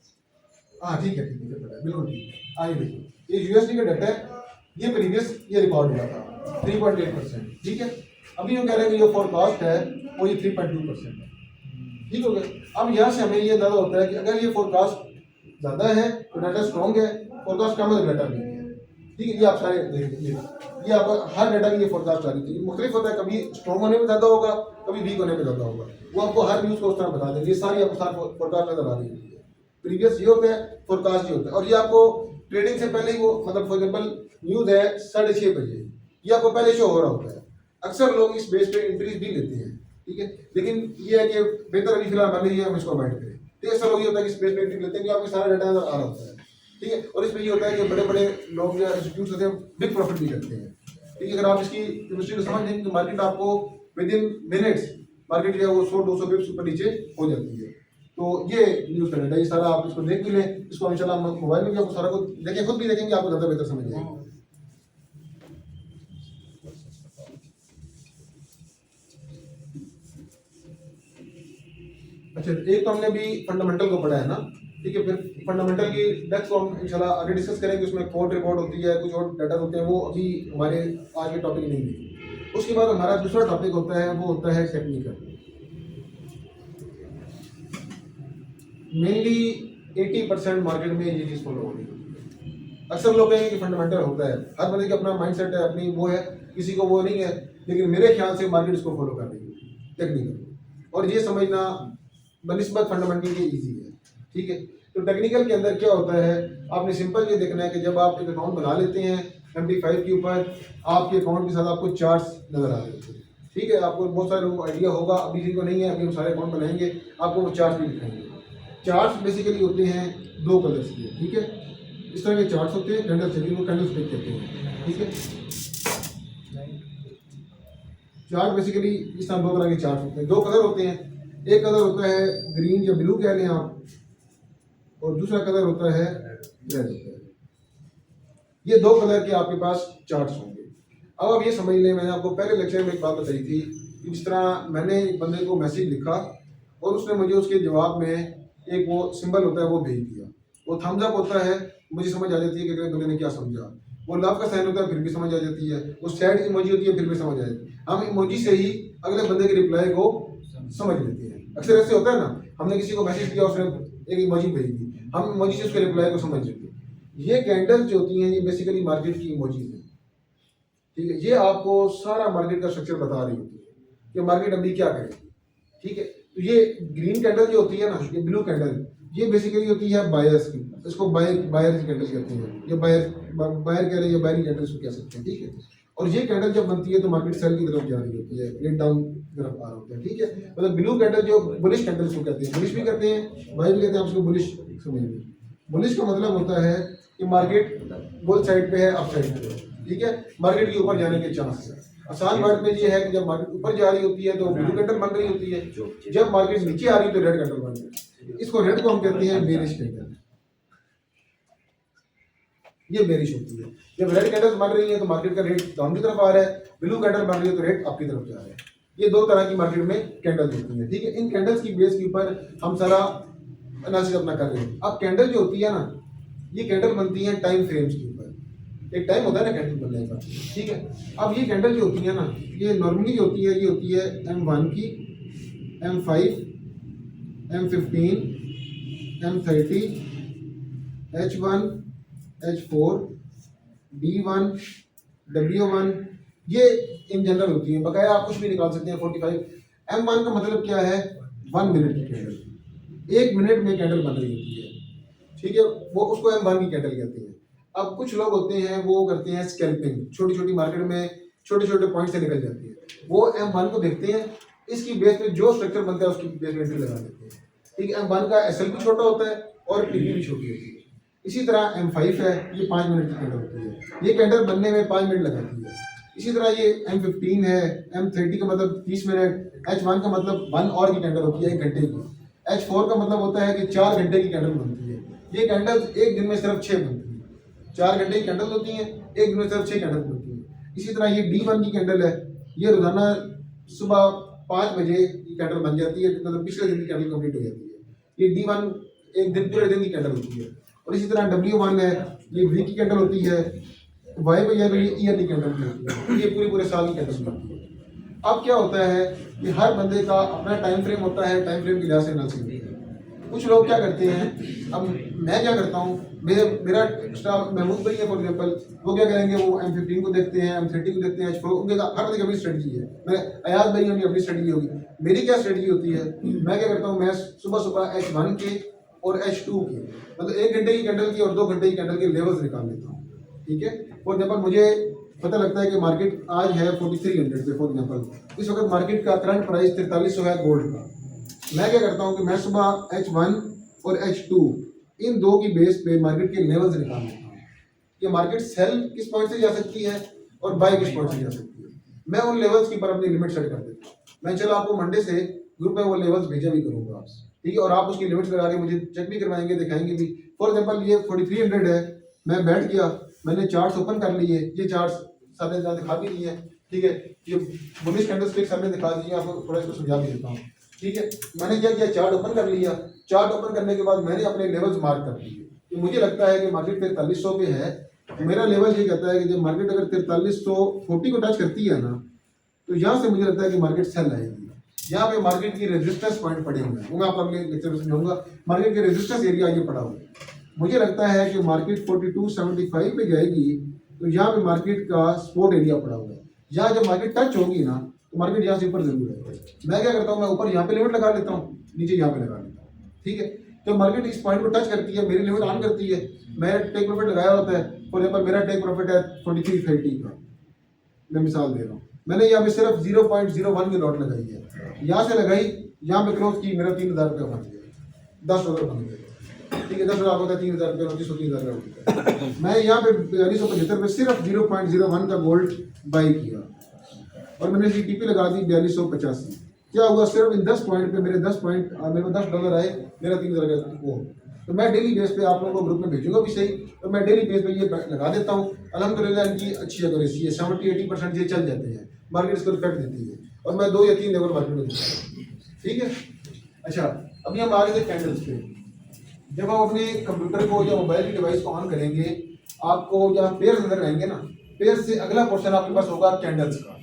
हाँ ठीक है, बिल्कुल ठीक है। आइए देखिए, ये यूएसडी का डाटा है, ये प्रीवियस ये रिकॉर्ड हुआ था 3.8%, ठीक है। अभी हम कह रहे हैं कि जो फोरकास्ट है वो ये 3.2% है, ठीक हो गया। अब यहाँ से हमें ये अंदाजा होता है कि अगर ये फोरकास्ट ज़्यादा है तो डाटा स्ट्रॉन्ग है, फोरकास्ट कम है तो डाटा वीक है, ठीक है। ये आप सारे देखिए, ये आप हर डाटा की ये फोरकास्ट आ रही थी, मुख्तलिफ होता है, कभी स्ट्रॉन्ग होने में ज़्यादा होगा, कभी वीक होने में ज़्यादा होगा। वो आपको हर न्यूज़ को उस तरह बता देंगे। ये सारी आपको सारी फोरकास्ट नजर आ रही है। प्रीवियस ये होता है, फोरकास्ट ये होता है। और ये आपको ट्रेडिंग से पहले ही वो मतलब फॉर एग्जाम्पल न्यूज़ है 6:30 बजे, ये आपको पहले शो हो रहा होता है। अक्सर लोग इस बेस पे एंट्रीज भी लेते हैं, ठीक है। लेकिन ये है कि बेहतर अभी फिलहाल मान लीजिए हम इसको अवॉइड करें। तो ऐसा लोग ये होता है कि इस बेस पे एंट्री लेते हैं कि आपको सारा डाटा नजर आ रहा होता है, ठीक है। और इसमें ये होता है कि बड़े बड़े लोग या इंस्टीट्यूट होते हैं बिग प्रॉफिट भी करते हैं, ठीक है। अगर आप इसकी केमिस्ट्री को समझ लेंगे तो मार्केट आपको विद इन मिनट्स मार्केट जो है वो 100-200 पिप्स ऊपर नीचे हो जाती है। तो ये न्यूज़ का डाटा, ये सारा आप इसको देख भी लें। इसको इंशाल्लाह मोबाइल में भी आपको सारा कुछ देखें, खुद भी देखेंगे, आपको ज़्यादा बेहतर समझ आएगी। अच्छा, एक तो हमने भी फंडामेंटल को पढ़ा है ना, ठीक है। फिर फंडामेंटल की डेप्थ को हम इंशाल्लाह आगे डिस्कस करेंगे। उसमें कोड रिपोर्ट होती है, कुछ और डाटा होते हैं, वो अभी हमारे आज के टॉपिक नहीं है। उसके बाद हमारा दूसरा टॉपिक होता है, वो होता है टेक्निकल। मेनली 80% मार्केट में ये चीज़ फॉलो हो रही है। अक्सर लोग कहेंगे कि फंडामेंटल होता है, हर बंदे का अपना माइंडसेट है, अपनी वो है, किसी को वो नहीं है। लेकिन मेरे ख्याल से मार्केट इसको फॉलो कर रही है, टेक्निकल। और ये समझना बनिस्बत फंडामेंटल के ईजी है, ठीक है। तो टेक्निकल के अंदर क्या होता है, आपने सिंपल ये देखना है कि जब आप एक अकाउंट बना लेते हैं MT5 के ऊपर, आपके अकाउंट के साथ आपको चार्ट्स नजर आ रहे होते हैं। ठीक है, आपको बहुत सारे लोगों को आइडिया होगा, अभी जिनको नहीं है, अभी हम सारे अकाउंट बनाएंगे आपको वो चार्ट्स भी दिखाएंगे। चार्ट्स बेसिकली होते हैं 2 कलर्स के, ठीक है, इस तरह के चार्ट्स होते हैं, कैंडल स्टिक को कैंडल स्टिक कहते हैं। ठीक है, चार्ट बेसिकली इस तरह 2 तरह के चार्ट होते हैं, 2 कलर होते हैं। एक कलर होता है ग्रीन या ब्लू कह लें आप, और दूसरा कलर होता है रेड होता है। ये 2 कलर के आपके पास चार्ट्स होंगे। अब आप ये समझ लें, मैंने आपको पहले लेक्चर में एक बात बताई थी कि जिस तरह मैंने एक बंदे को मैसेज लिखा और उसने मुझे उसके जवाब में एक वो सिंबल होता है वो भेज दिया। वो थम्स अप होता है, मुझे समझ आ जाती है कि अगले बंदे ने क्या समझा। वो लव का साइन होता है, फिर भी समझ आ जाती है। वो सैड इमोजी होती है, फिर भी समझ आ जाती है। हम इमोजी से ही अगले बंदे के रिप्लाई को समझ लेते हैं। अक्सर ऐसे होता है ना, हमने किसी को मैसेज किया, उसने एक इमोजी भेज दी, हम इमोजी से उसके रिप्लाई को समझ लेते हैं। ये कैंडल्स जो होती हैं ये बेसिकली मार्केट की इमोजीज हैं। ठीक है, ये आपको सारा मार्केट का स्ट्रक्चर बता रही होती है कि मार्केट अभी क्या करेगी। ठीक है, तो ये ग्रीन कैंडल जो होती है ना, ये ब्लू कैंडल, ये बेसिकली होती है बायर्स की, इसको बायर की कैंडल कहते हैं, ये बायर कह रहे हैं, बायरी कैंडल इसको कह सकते हैं। ठीक है, और ये कैंडल जब बनती है तो मार्केट सेल की तरफ जा रही होती है, रेट डाउन की तरफ आ रहा होता है। ठीक है, मतलब ब्लू कैंडल जो बुलिश कैंडल इसको कहते हैं, बुलिश भी कहते हैं, बाय भी कहते हैं, आप इसको बुलिश समझिए। बुलिश का मतलब होता है कि मार्केट बुल साइड पे है, अप साइड पे है। ठीक है, मार्केट के ऊपर जाने के चांस है। आसान वर्ड में ये है कि जब मार्केट ऊपर जा रही होती है तो ब्लू कैंडल बन रही होती है, जब मार्केट नीचे आ रही है तो रेड कैंडल बन रही है। इसको रेड को हम कहते हैं बेरिश कैंडल, ये बेरिश होती है। जब रेड कैंडल्स बन रही है तो मार्केट का रेट डाउन की तरफ आ रहा है, ब्लू कैंडल बन रही है तो रेट अप की तरफ जा रहा है। ये 2 तरह की मार्केट में कैंडल्स होती हैं। ठीक है, इन कैंडल्स की बेस के ऊपर हम सारा एनालिसिस अपना कर रहे हैं। अब कैंडल जो होती है ना, ये कैंडल बनती है टाइम फ्रेम्स के ऊपर, एक टाइम होता है ना कैंडल बनने का। ठीक है, अब ये कैंडल जो होती है ना, ये नॉर्मली होती है, ये होती है M1 की, M5, M15, M30, H1, H4, D1, W1, ये इन जनरल होती है। बकाया आप कुछ भी निकाल सकते हैं। 45 M1 का मतलब क्या है, 1 मिनट की कैंडल, 1 मिनट में कैंडल बन रही होती है। ठीक है, वो उसको M1 की कैंडल कहते हैं। अब कुछ लोग होते हैं वो करते हैं स्कैल्पिंग, छोटी छोटी मार्केट में छोटे छोटे पॉइंट से निकल जाती है। वो M1 को देखते हैं, इसकी बेस पे जो स्ट्रक्चर बनता है उसकी बेस में एंट्री लगा देते हैं। ठीक है, M1 का SL भी छोटा होता है और TP भी छोटी होती है। इसी तरह M5 है, ये 5 मिनट की कैंडल होती है, ये कैंडल बनने में 5 मिनट लगाती है। इसी तरह ये M15 है, M30 का मतलब 30 मिनट, H1 का मतलब 1 आवर की कैंडल होती है, 1 घंटे की। H4 का मतलब होता है कि 4 घंटे की कैंडल बनती है। ये कैंडल एक दिन में सिर्फ 6 बनती है, 4 घंटे की कैंडल होती है, एक दिन में सिर्फ 6 कैंडल बनती है। इसी तरह ये D1 की कैंडल है, ये रोजाना सुबह 5 बजे की कैंडल बन जाती है, मतलब पिछले दिन की कैंडल कंप्लीट हो जाती है। ये D1 एक दिन पूरे दिन की कैंडल होती है। और इसी तरह W1 है, ये वीक की कैंडल होती है, Y पे ये ईयरली कैंडल होती है, ये पूरे साल की कैंडल होती है। अब क्या होता है कि हर बंदे का अपना टाइम फ्रेम होता है, टाइम फ्रेम के लिहाज से एनालिसिस होती है। कुछ लोग क्या करते हैं, अब मैं क्या करता हूँ, मेरा स्टाफ महमूद भाई है फॉर एग्जाम्पल, वो क्या करेंगे, वो M15 को देखते हैं, M30 को देखते हैं, H4, उनके हर बंदे की अपनी स्ट्रेटजी है। मैं अयाज भाई उनकी अपनी स्ट्रेटजी होगी, मेरी क्या स्ट्रेटजी होती है, मैं क्या करता हूँ, मैं सुबह H1 के और H2 के, मतलब 1 घंटे की कैंडल की और 2 घंटे की कैंडल के लेवल्स निकाल लेता हूँ। ठीक है, फॉर एग्जाम्पल मुझे पता लगता है कि मार्केट आज है 4300 पे, फॉर एग्जाम्पल इस वक्त मार्केट का करंट प्राइस 4300 है गोल्ड का। मैं क्या करता हूँ कि मैं सुबह H1 और H2 इन 2 की बेस पे मार्केट के लेवल्स निकाल लेता हूँ कि मार्केट सेल किस पॉइंट से जा सकती है और बाय किस पॉइंट से जा सकती है। मैं उन लेवल्स के ऊपर अपनी लिमिट सेट कर देता हूँ। मैं चलो आपको मंडे से ग्रुप में वो लेवल्स भेजा भी करूँगा, ठीक है, और आप उसकी लिमिट्स लगा के मुझे चेक भी करवाएंगे, दिखाएंगे भी। फॉर एग्जाम्पल ये 4300 है, मैं बैठ गया, मैंने चार्ट्स ओपन कर लिए, ये चार्ट्स सामने दिखा भी दिए हैं। ठीक है, ये बुलिश कैंडलस्टिक सामने दिखा दिए, आपको थोड़ा इसको समझा भी देता हूँ। ठीक है, मैंने क्या किया, चार्ट ओपन कर लिया। चार्ट ओपन करने के बाद मैंने अपने लेवल्स मार्क कर लिए कि मुझे लगता है कि मार्केट 4300 पे है। मेरा लेवल ये कहता है कि जब मार्केट अगर 4340 को टच करती है ना, तो यहाँ से मुझे लगता है कि मार्केट सेल आएगी। यहाँ पे मार्केट की रेजिस्टेंस पॉइंट पड़े हुए हैं, वो मैं आपको अगले लेक्चर में समझाऊंगा। मार्केट के रेजिस्टेंस एरिया ये पड़ा हुआ है। मुझे लगता है कि मार्केट 4275 पे जाएगी, तो यहाँ पे मार्केट का सपोर्ट एरिया पड़ा हुआ है। यहाँ जब मार्केट टच होगी ना, तो मार्केट यहाँ से ऊपर जरूर है। मैं क्या करता हूँ, मैं ऊपर यहाँ पे लिमिट लगा लेता हूँ, नीचे यहाँ पे लगा लेता हूँ। ठीक है, तो मार्केट इस पॉइंट को टच करती है, मेरी लिमिट ऑन करती है, मैं टेक प्रॉफिट लगाया होता है। फॉर एग्जाम्पल मेरा टेक प्रॉफिट है 4330 का, मैं मिसाल दे रहा हूँ, मैंने यहाँ पे सिर्फ 0.01 की लॉट लगाई है, यहाँ से लगाई, यहाँ पे क्लोज की, मेरा 3000 रुपये बन गया, $10 बन गया। ठीक है, 10 होता है 3000 रुपये, 29,000 रुपये। मैं यहाँ पे 4275 पे सिर्फ 0.01 का गोल्ड बाई किया और मैंने इसकी टीपी लगा दी 4285। क्या हुआ, सिर्फ इन 10 पॉइंट पे मेरे 10 पॉइंट मेरे $10 आए, मेरा 3000 का वो। तो मैं डेली बेस पे आप लोगों को ग्रुप में भेजूंगा भी सही, तो मैं डेली बेस पे ये लगा देता हूँ। अल्हम्दुलिल्लाह इनकी अच्छी एक्यूरेसी है, 70-80% ये चल जाते हैं, मार्केट इसको रिफ्लेक्ट देती है और मैं 2 या 3 लेवल मार्केट में देता हूँ। ठीक है, अच्छा अभी हम आगे थे कैंडल्स पे। जब आप अपने कंप्यूटर को या मोबाइल की डिवाइस को ऑन करेंगे, आपको जहाँ पेयर नजर रहेंगे ना, पेयर से अगला पोर्शन आपके पास होगा कैंडल्स का,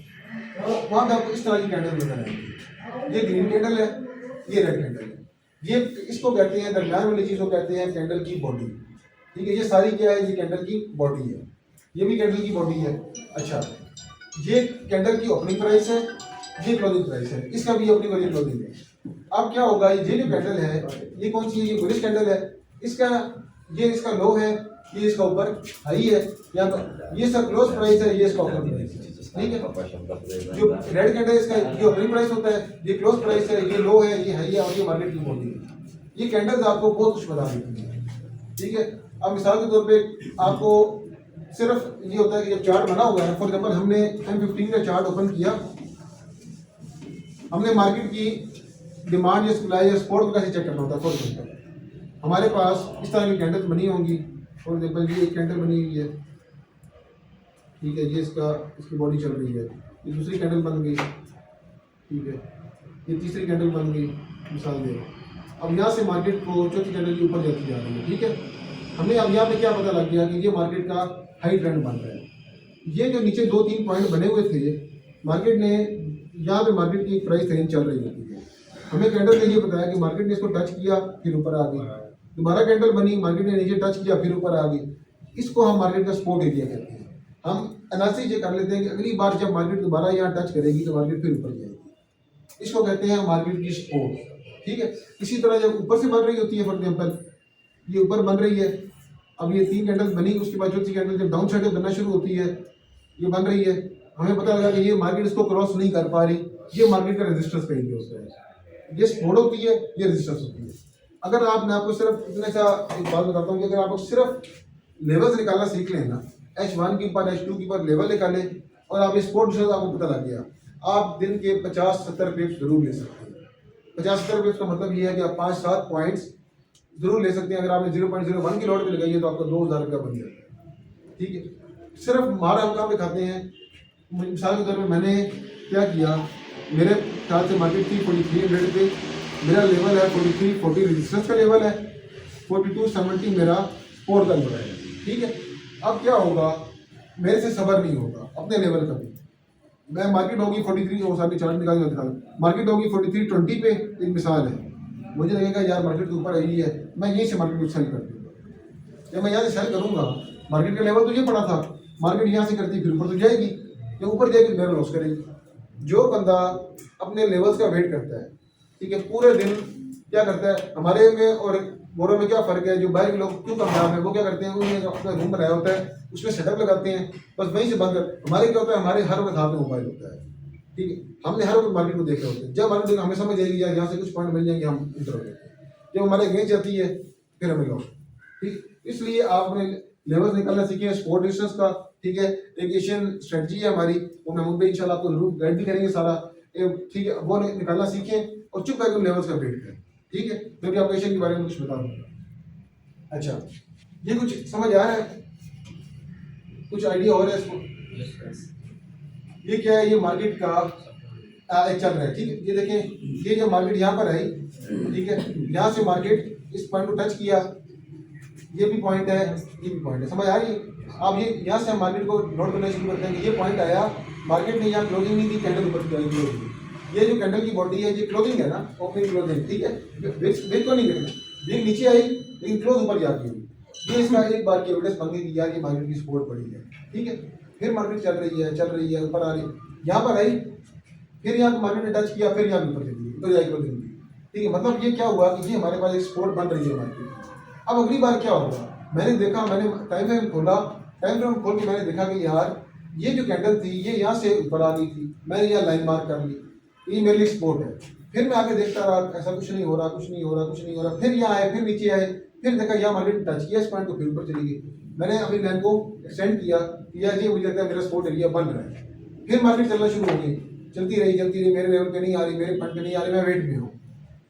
तो वहाँ पे आपको इस तरह की कैंडल नजर आएंगी। ये ग्रीन कैंडल है, ये रेड कैंडल है, ये इसको कहते हैं, दरमियान वाली चीज़ को कहते हैं कैंडल की बॉडी। ठीक है, ये सारी क्या है, ये कैंडल की बॉडी है, ये भी कैंडल की बॉडी है। अच्छा, ये कैंडल की ओपनिंग प्राइस है, ये क्लोजिंग प्राइस है, इसका भी ओपनिंग और ये क्लोजिंग है। अब क्या होगा, ये जो कैंडल है ये कौन सी है, ये बुलिश कैंडल है, इसका ये इसका लो है, ये इसका ऊपर हाई है, या ये इसका क्लोज प्राइस है, ये इसका ओपनिंग प्राइस है। ठीक है, जो रेड कैंडल इसका ये ओपनिंग प्राइस होता है, ये क्लोज प्राइस है, ये लो है, ये हाई है और ये मार्केट की बॉडी है। ये कैंडल्स आपको बहुत कुछ बता देती है। ठीक है, अब मिसाल के तौर पे आपको सिर्फ ये होता है कि जब चार्ट बना हुआ है, फॉर एग्जाम्पल हमने M15 का चार्ट ओपन किया, हमने मार्केट की डिमांड या सप्लाई या सपोर्ट को कैसे चेक करना होता है। फॉर एग्जाम्पल हमारे पास इस तरह की कैंडल्स बनी होंगी, फॉर एग्जाम्पल ये एक कैंडल बनी हुई है, ठीक है, ये इसकी बॉडी चल रही है, ये दूसरी कैंडल बन गई, ठीक है, ये तीसरी कैंडल बन गई, मिसाल दे रहा हूँ। अब यहाँ से मार्केट को चौथी कैंडल के ऊपर जाती जा रही है। ठीक है, हमें अब यहाँ पे क्या पता लग गया कि ये मार्केट का हाई ट्रेंड बन रहा है। ये जो नीचे 2-3 पॉइंट बने हुए थे, मार्केट ने यहाँ पे मार्केट की प्राइस रेंज चल रही होती है, हमें कैंडल ने ये बताया कि मार्केट ने इसको टच किया फिर ऊपर आ गई, दोबारा कैंडल बनी, मार्केट ने नीचे टच किया फिर ऊपर आ गई, इसको हम मार्केट का सपोर्ट एरिया कहते हैं। हम एनालिसिस ये कर लेते हैं कि अगली बार जब मार्केट दोबारा यहाँ टच करेगी तो मार्केट फिर ऊपर जाएगी, इसको कहते हैं मार्केट की सपोर्ट। ठीक है, इसी तरह जब ऊपर से बन रही होती है, फॉर एग्जाम्पल ये ऊपर बन रही है, अब ये 3 कैंडल बनी, उसके बाद चौथी कैंडल जब डाउन साइड बनना शुरू होती है, ये बन रही है, हमें पता लगा कि ये मार्केट इसको क्रॉस नहीं कर पा रही, ये मार्केट का रेजिस्टेंस का एरिया होता है, ये सपोर्ट होती है, ये रेजिस्टेंस होती है। अगर मैं आपको सिर्फ इतने सा एक बात बताता हूँ कि अगर आप सिर्फ लेवल्स निकालना सीख लें ना, H1 के ऊपर H2 के ऊपर लेवल निकालें और आप सपोर्ट जो आपको पता लग गया, आप दिन के 50-70 पिप्स जरूर ले सकते हैं। 50-70 पिप्स का मतलब ये है कि आप 5-7 पॉइंट्स जरूर ले सकते हैं। अगर आपने 0.01 की लॉट भी लगाई है तो आपका 2000 रुपया बन जाता है। ठीक है, सिर्फ हमारा हम कहाँ पे खाते हैं, मिसाल के तौर पर मैंने क्या किया, मेरे ख्याल से मार्केट थी 4300 पे, मेरा लेवल है 4340 रेजिस्टेंस का लेवल है, 4270 मेरा सपोर्ट का लेवल है। ठीक है, अब क्या होगा, मेरे से सबर नहीं होगा अपने लेवल का भी, मैं मार्केट होगी 43 और सामने चार्ट निकाल मार्केट होगी 4320 पे, एक मिसाल है, मुझे लगेगा यार मार्केट के ऊपर आई है, मैं यहीं से मार्केट को सेल कर दूँगा। जब मैं यहाँ से सेल करूँगा, मार्केट का लेवल तो ये पड़ा था, मार्केट यहाँ से करती फिर ऊपर तो जाएगी, जब ऊपर जाएगी मेरा लॉस करेगी। जो बंदा अपने लेवल्स का वेट करता है, ठीक है, पूरे दिन क्या करता है, हमारे में और गोरों में क्या फ़र्क है, जो बाहर के लोग क्यों कामयाब है, वो क्या करते हैं, उन्होंने अपना रूम बनाया होता है, उसमें सेटअप लगाते हैं, बस वहीं से बंद कर। हमारे क्या होता है, हमारे हर वक्त हाथ में मोबाइल होता है, ठीक है, हमने हर वक्त मार्केट को देख रहे होते हैं। जब मार्केट हमें समझ आएगी यार यहाँ से कुछ पॉइंट मिल जाएंगे, हम इंटर हो जाते हैं, जब हमारे अगेंस्ट जाती है फिर हमें लॉस। ठीक, इसलिए आप अपने लेवल्स निकालना सीखें, सपोर्ट रेजिस्टेंस का। ठीक है, एक एशियन स्ट्रेटजी है हमारी, वो मैं मुंबई इंशाल्लाह आपको जरूर गाइड भी करेंगे सारा, ठीक है, वो निकालना सीखें और चुप करके लेवल्स का वेट करें। ठीक है, क्योंकि आप एशियन के बारे में कुछ बता दूँगा। अच्छा, ये कुछ समझ आ रहा है, कुछ आइडिया हो रहा है इसको? ये क्या है, ये मार्केट का चल रहा है। ठीक है, ये देखें, ये जो मार्केट यहाँ पर आई, ठीक है, यहाँ से मार्केट इस पॉइंट को टच किया, ये भी पॉइंट है, ये भी पॉइंट है, समझ आ रही है? आप ये यहाँ से हम मार्केट को नोट करना शुरू करते हैं कि ये पॉइंट आया, मार्केट ने यहाँ क्लोजिंग नहीं दी, कैंडल ऊपर क्लोजिंग, ये जो कैंडल की बॉडी है ये क्लोजिंग है ना, ओपनिंग क्लोजिंग। ठीक है, ब्रेक को नहीं देखना, ब्रेक नीचे आई लेकिन क्लोज ऊपर जाती है, ये इसका एक बार की एविडेंस बन गई कि यार ये मार्केट की सपोर्ट बढ़ी है। ठीक है, फिर मार्केट चल रही है, ऊपर आ रही, यहाँ पर आई, फिर यहाँ मार्केट ने टच किया, फिर यहाँ ऊपर चली गई, तो जाएगी क्लोजिंग। ठीक है, मतलब ये क्या हुआ कि ये हमारे पास एक सपोर्ट बन रही है मार्केट की। अब अगली बार क्या होगा, मैंने देखा, मैंने टाइम फ्रेम खोला, टाइम फ्रेम खोल के मैंने देखा कि यार ये जो कैंडल थी ये यहाँ से ऊपर आ गई थी, मैंने यहाँ लाइन मार्क कर ली, ये मेरे लिए सपोर्ट है। फिर मैं आगे देखता रहा, ऐसा कुछ नहीं हो रहा, कुछ नहीं हो रहा, कुछ नहीं हो रहा, फिर यहाँ आए, फिर नीचे आए, फिर देखा यहाँ मार्केट टच किया इस पॉइंट को, फिर ऊपर चली गई। मैंने अपनी लाइन को एक्सटेंड किया कि यार ये मुझे लगता है मेरा सपोर्ट एरिया बन रहा है। फिर मार्केट चलना शुरू हो गई, चलती रही, मेरे लेवल पे नहीं आ रही, मेरे पॉइंट पे नहीं आ रही, मैं वेट में हूँ।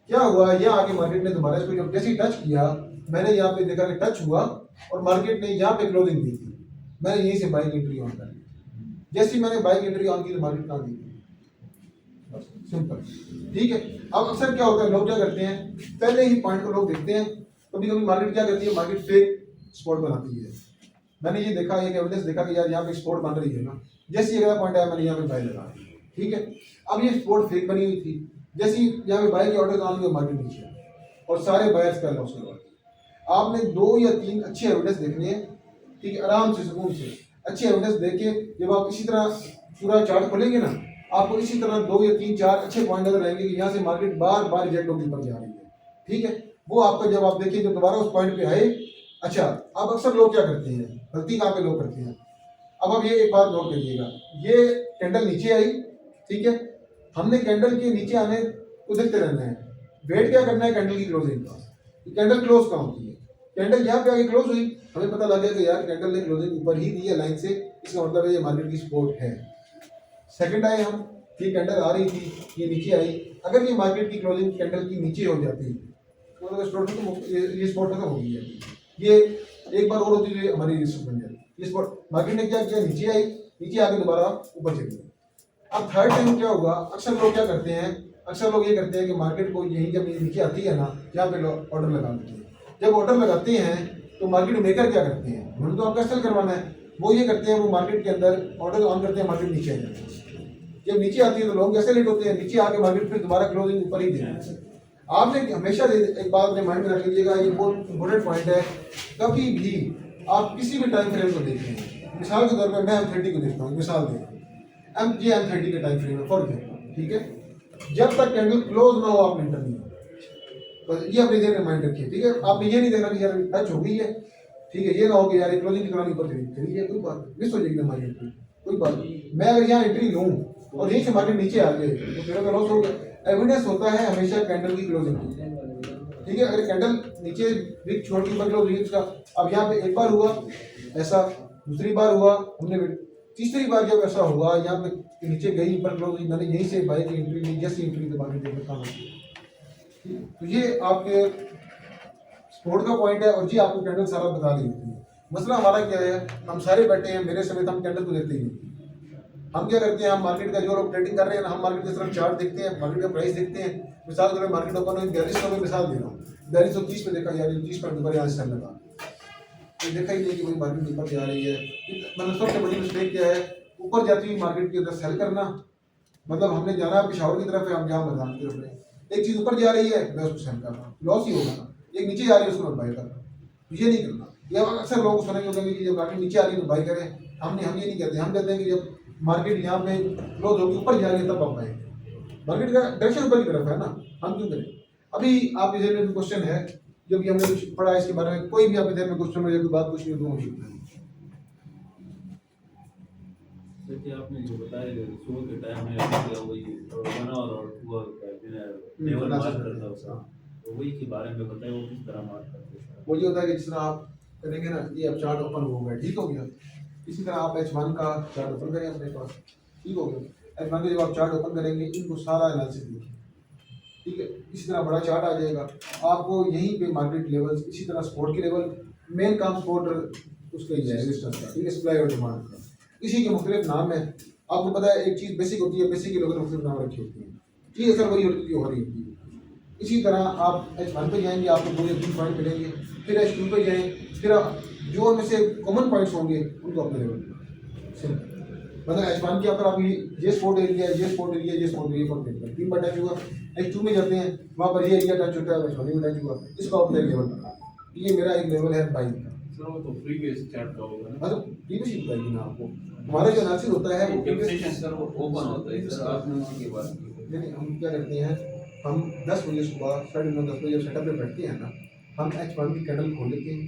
क्या हुआ, यहाँ आके मार्केट ने दोबारा इसको जब जैसे ही टच किया, मैंने यहाँ पे देखा कि टच हुआ और मार्केट ने यहाँ पे क्लोजिंग दी थी, मैंने यहीं से बाइक एंट्री ऑन कर ली। जैसे ही मैंने बाइक एंट्री ऑन की तो मार्केट कहाँ दी, सिंपल। ठीक है, अब अक्सर क्या होता है, लोग क्या करते हैं, पहले ही पॉइंट को लोग देखते हैं। कभी कभी मार्केट क्या करती है, मार्केट फेक स्पॉट बनाती है। मैंने ये देखा, एक एविडेंस देखा कि यार यहाँ पे स्पॉट बन रही है ना, जैसे ही अगला पॉइंट आया मैंने यहाँ पे बाय लगा। ठीक है, अब ये स्पॉट फेक बनी हुई थी, जैसे ही यहाँ पे बाय के ऑर्डर ऑन हुए मार्केट नीचे और सारे बायर्स का लॉस हुआ। आपने 2 या 3 अच्छे एविडेंस देखने हैं, ठीक है, आराम से सुकून से अच्छे एविडेंस देके जब आप इसी तरह पूरा चार्ट खोलेंगे ना, आपको इसी तरह 2 या 3 4 अच्छे पॉइंट नजर आएंगे कि यहाँ से मार्केट बार बार रिजेक्ट होकर ऊपर जा रही है। ठीक है, वो आपका जब आप देखिए, जब दोबारा उस पॉइंट पे आए। अच्छा, अब अक्सर लोग क्या करते हैं, गलती कहाँ पे लोग करते हैं, अब आप ये एक बात नोट करिएगा, ये कैंडल नीचे आई, ठीक है, हमने कैंडल के नीचे आने को देखते रहना है, वेट क्या करना है कैंडल की क्लोजिंग का, कैंडल क्लोज कहाँ होती है। कैंडल यहाँ पे आगे क्लोज हुई, हमें पता लग गया कि यार कैंडल ने क्लोजिंग ऊपर ही दी है लाइन से, इसका मतलब है ये मार्केट की सपोर्ट है। सेकंड आए हम, ये कैंडल आ रही थी, ये नीचे आई, अगर ये मार्केट की क्लोजिंग कैंडल की नीचे हो जाती तो मतलब ये स्पॉट खत्म हो गई है। ये एक बार और होती है हमारी बन जाती, ये स्पॉट मार्केट ने क्या किया, नीचे आई, नीचे आके दोबारा ऊपर चली गई। अब थर्ड टाइम क्या होगा, अक्सर लोग क्या करते हैं, अक्सर लोग ये करते हैं कि मार्केट को यही जब नीचे आती है ना, यहाँ पे ऑर्डर लगा देते हैं। जब ऑर्डर लगाते हैं तो मार्केट मेकर क्या करते हैं, उन्होंने तो आपका सेल करवाना है, वो ये करते हैं, वो मार्केट के अंदर ऑर्डर ऑन करते हैं, मार्केट नीचे आ जाती है। जब नीचे आती है तो लोग कैसे लेट होते हैं, नीचे आके मार्केट फिर दोबारा क्लोजिंग ऊपर ही देना है। आपने हमेशा एक बात अपने माइंड में रख लीजिएगा, ये बहुत इंपॉर्टेंट पॉइंट है। कभी भी आप किसी भी टाइम फ्रेम को देखें, मिसाल के तौर पर मैं M30 को देखता हूँ, मिसाल देखें M30 के टाइम फ्रेम में फर्क है। ठीक है, जब तक कैंडल क्लोज ना हो आप एंटर नहीं, तो ये अपने ध्यान में माइंड रखिए। ठीक है, आपने ये नहीं देखना कि यार टच हो गई है, ठीक है, ये ना हो कि यार क्लोजिंग की तरह ऊपर चली है, कोई बात मिस हो जाएगी हमारी एंट्री, कोई बात नहीं। मैं अगर यहाँ एंट्री लूँ और यहीं से मार्केट नीचे आ गए तो मेरा तो लॉस हो गया। एविडेंस होता है हमेशा कैंडल की क्लोजिंग की। ठीक है, अगर कैंडल नीचे विक छोड़ के ऊपर क्लोज हुई इसका, अब यहाँ पे एक बार हुआ ऐसा, दूसरी बार हुआ हमने, तीसरी बार जब ऐसा हुआ यहाँ पे नीचे गई ऊपर क्लोज हुई, मैंने यहीं से बाई की एंट्री ली, जैसी एंट्री के बाद देखा। तो ये आपके स्पोर्ट का पॉइंट है और जी आपको कैंडल सारा बता दी होती है। मसला हमारा क्या है, हम सारे बैठे हैं, मेरे समेत हम कैंडल को देखते ही नहीं। हम क्या करते हैं, हम मार्केट का जो लोग ट्रेडिंग कर रहे हैं ना, हम मार्केट की तरफ चार्ट देखते हैं, मार्केट का प्राइस देखते हैं। मिसाल के तौर पर मार्केट ओपन हुई 4200 में, मिसाल दे रहा हूँ 4230 पे देखा यार 30 पॉइंट ऊपर यहाँ से लगा, तो देखा ही नहीं कि भाई मार्केट ऊपर जा रही है। मतलब सबसे बड़ी मिस्टेक क्या है, ऊपर जाती हुई मार्केट के अंदर सेल करना। मतलब हमने जाना है पिशावर की तरफ है, हम जहाँ मैदान की तरफ है, एक चीज़ ऊपर जा रही है मैं उसको सेल कर रहा हूँ, लॉस ही होगा ना। एक नीचे जा रही है उसको मैं बाई कर रहा हूँ, ये नहीं करना। ये अक्सर लोग सुनेंगे होंगे कि जब मार्केट नीचे आ रही है तो बाई करें, हम ये नहीं कहते। हम कहते हैं कि जब मार्केट यहाँ पे क्लोज होगी ऊपर जा रही है तब आप आएंगे, मार्केट का डायरेक्शन ऊपर की तरफ है ना, हम क्यों करें। अभी आप इधर में क्वेश्चन है जो कि हमने कुछ पढ़ा है इसके बारे में, कोई भी आप इधर में क्वेश्चन में कोई बात पूछनी हो तो देखिए आपने जो बताया सुबह के टाइम में क्या वही बना और लेवल मार्क करता है उसका, तो वही के बारे में बताइए वो किस तरह मार्क करते हैं। वो ये होता है कि जिस तरह आप करेंगे ना, ये अब चार्ट ओपन हो गया, ठीक हो गया, इसी तरह आप H1 का चार्ट ओपन करें अपने पास, ठीक हो गया। H1 का जब आप चार्ट ओपन करेंगे इनको सारा एनालिसिस देखिए, ठीक है, इसी तरह बड़ा चार्ट आ जाएगा आपको। यहीं पे मार्केट लेवल्स, इसी तरह सपोर्ट के लेवल, मेन काम सपोर्ट उसका ही है रेजिस्टेंस का, ठीक है, सप्लाई और डिमांड का, इसी के मुख्तलिफ नाम है। आपको पता है एक चीज़ बेसिक होती है, बेसिक के लोगों ने मुख्तलिफ नाम रखी होती है, चीज़ असल वही होती है हो रही होती है। इसी तरह आप H1 पे जाएंगे, आपको 2 या 3 पॉइंट मिलेंगे, फिर H2 पे जाएँ, फिर जो उनमें से कॉमन पॉइंट्स होंगे उनको अपने लेवल सिंपल। मतलब H1 के अंदर आप ये स्पोर्ट एरिया, ये स्पोर्ट एरिया, ये स्पोर्ट एरिया पर देखते हैं, 3 बार टच हुआ। H2 में जाते हैं, वहाँ पर ये एरिया टच होता है, H1 में टच हुआ, इसको अपने लेवल बना, ये मेरा एक लेवल है बाई का। सर वो तो फ्री बेस चार्ट का होगा ना, मतलब प्रीवियस ही बताएगी ना आपको, हमारा जो एनालिसिस होता है वो कैप्शन सर वो ओपन होता है, सर आपने उसी के बाद नहीं, हम क्या करते हैं हम 10 बजे सुबह 9:30 बजे सेटअप पे बैठते हैं ना, हम H1 की कैंडल खोल लेते हैं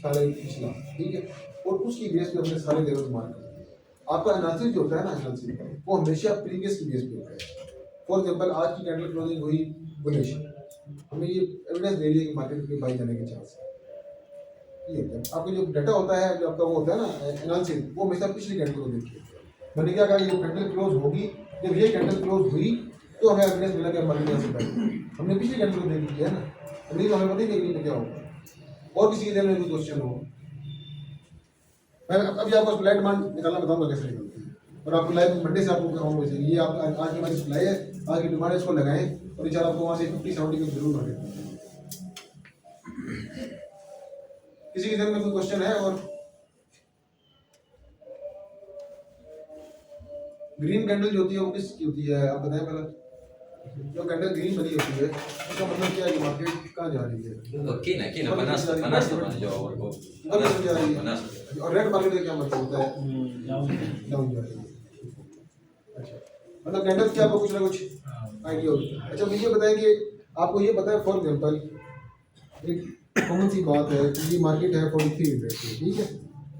साढ़े पिछला, ठीक है, और उसकी बेस पे हमने सारे लेवल मार्क कर दिए। आपका एनालिसिस जो होता है ना, एनालिसिस वो हमेशा प्रीवियस की बेस पे होता है। फॉर एग्जांपल आज की कैंडल क्लोजिंग हुई बुलिश, हमें ये एविडेंस दे रही है कि मार्केट में बाई जाने के चांस है। ये होता है आपका जो डाटा होता है, जो आपका वो होता है ना एनालिसिस, वो हमेशा पिछली कैंडल को देखिए। मैंने क्या कहा, ये कैंडल क्लोज होगी, जब ये कैंडल क्लोज हुई तो हमें एविडेंस मिला कि मार्केट यहाँ से बाई। हमने पिछली कैंडल को देख लिया है ना, नहीं तो हमें पता ही नहीं कि क्या होगा। और किसी के दिल में कोई क्वेश्चन हो, मैं अभी आपको सप्लाई डिमांड निकालना बताऊंगा कैसे निकलती है, और आपको लाइव मंडे से आपको कहूँगा वैसे ये आप आज की हमारी सप्लाई है, आज की डिमांड इसको लगाएं और इंशाल्लाह आपको वहाँ से 50-70 में जरूर बढ़ेगा। किसी के दिल में कोई क्वेश्चन है? और ग्रीन कैंडल जो होती है वो किसकी होती है आप बताएं पहले। जो कैंडल ग्रीन बनी होती है उसका मतलब क्या है कि मार्केट कहाँ जा रही है? Kina panas naman jawab ko. ऊपर जा रही है। Panas. और रेड मार्केट का क्या मतलब होता है? डाउन जा रही है। अच्छा, मतलब कैंडल की आपको कुछ ना कुछ आइडिया होगी। अच्छा मुझे बताएं कि आपको ये पता है फॉर एग्जांपल एक कॉमन सी बात है कि ये मार्केट है 4300 पे, ठीक है,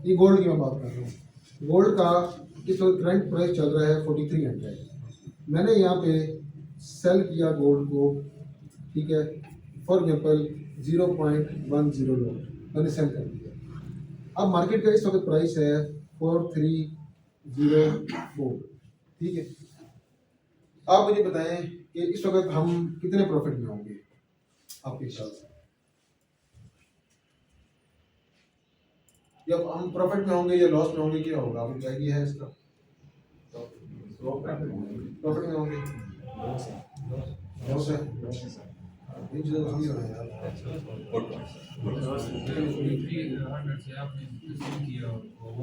ये गोल्ड की मैं बात कर रहा हूँ। गोल्ड का इस वक्त करंट प्राइस चल रहा है 4300। मैंने यहाँ पे सेल किया गोल्ड को, ठीक है, फॉर एग्जांपल 0.10 लॉट मैंने सेल कर दिया। अब मार्केट का इस वक्त प्राइस है 4304, ठीक है। आप मुझे बताएं कि इस वक्त हम कितने प्रॉफिट में होंगे आपके ख्याल से? या हम प्रॉफिट में होंगे या लॉस में होंगे, क्या होगा आपको क्या आइडिया है इसका? प्रॉफिट में होंगे, लॉस है, इन चीज़ों को समझो ना यार।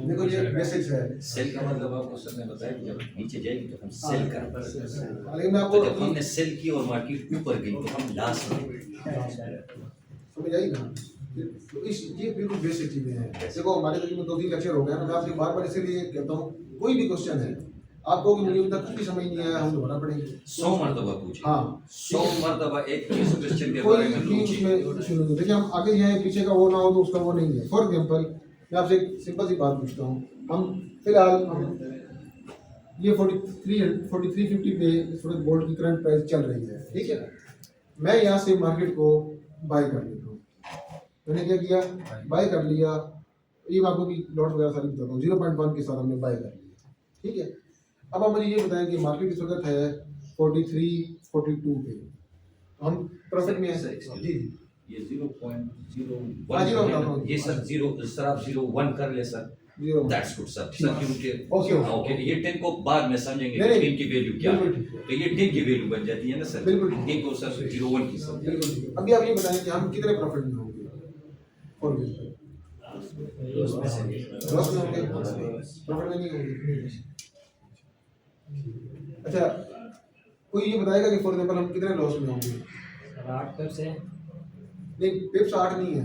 देखो ये बेसिक्स है। सेल का मतलब आपको सर ने बताया कि जब नीचे जाएगी तो हम सेल करते हैं। लेकिन मैं तो आपको जब हमने सेल की और मार्केट ऊपर गई तो हम लॉस में गए। समझ आई ना? तो इस ये बिल्कुल बेसिक चीजें हैं। देखो हमारे तकरीबन 2-3 लेक्चर हो गए ना, मैं आपसे बार बार इसीलिए कहता हूँ कोई भी क्वेश्चन है आपको कि मुझे अभी तक कुछ भी समझ नहीं आया, हम दोबारा पढ़ेंगे 100 मरतबा पूछे। हाँ 100 मरतबा एक इस क्वेश्चन के कोई बारे में भी पूछे। उसमें शुरू नहीं। देखिए हम आगे जाए, पीछे का वो ना हो तो उसका वो नहीं है। फॉर एग्जांपल मैं आपसे एक सिंपल सी बात पूछता हूँ, हम फिलहाल हम ये 4350 पे इस वक्त गोल्ड की करंट प्राइस चल रही है, ठीक है। मैं यहाँ से मार्केट को बाय कर लेता हूँ। मैंने क्या किया, बाय कर लिया। ये मैं आपको भी लॉट वगैरह सारी बताता हूँ। 0.1 के साथ हमने बाय कर लिया, ठीक है। अब आप मुझे ये बताएं कि मार्केट इस वक्त है 43-42 पे, हम प्रॉफिट में है। जी ये 0.01 हाँ, 0.1 ये सर 0 सर आप 0.1 कर ले sir. 0 that's good sir. Sir क्योंकि ओके, ओके। ओके ये 10 को बाद में समझेंगे नहीं, कि 10 की वैल्यू क्या है। बिल्कुल ठीक है। तो ये 10 की वैल्यू बन जाती है ना सर। बिल्कुल ठीक है। 10 को सर 0.1 की समझ। बिल्कुल ठीक है। अभी आप ये बताएं कि हम कितने प्रॉफिट में होंगे? फॉर एग्जांपल लॉस में होंगे, प्रॉफिट में नहीं होंगे। अच्छा कोई ये बताएगा कि फॉर एग्जांपल हम कितने लॉस में होंगे? 8 से नहीं पिप्स 8 नहीं है।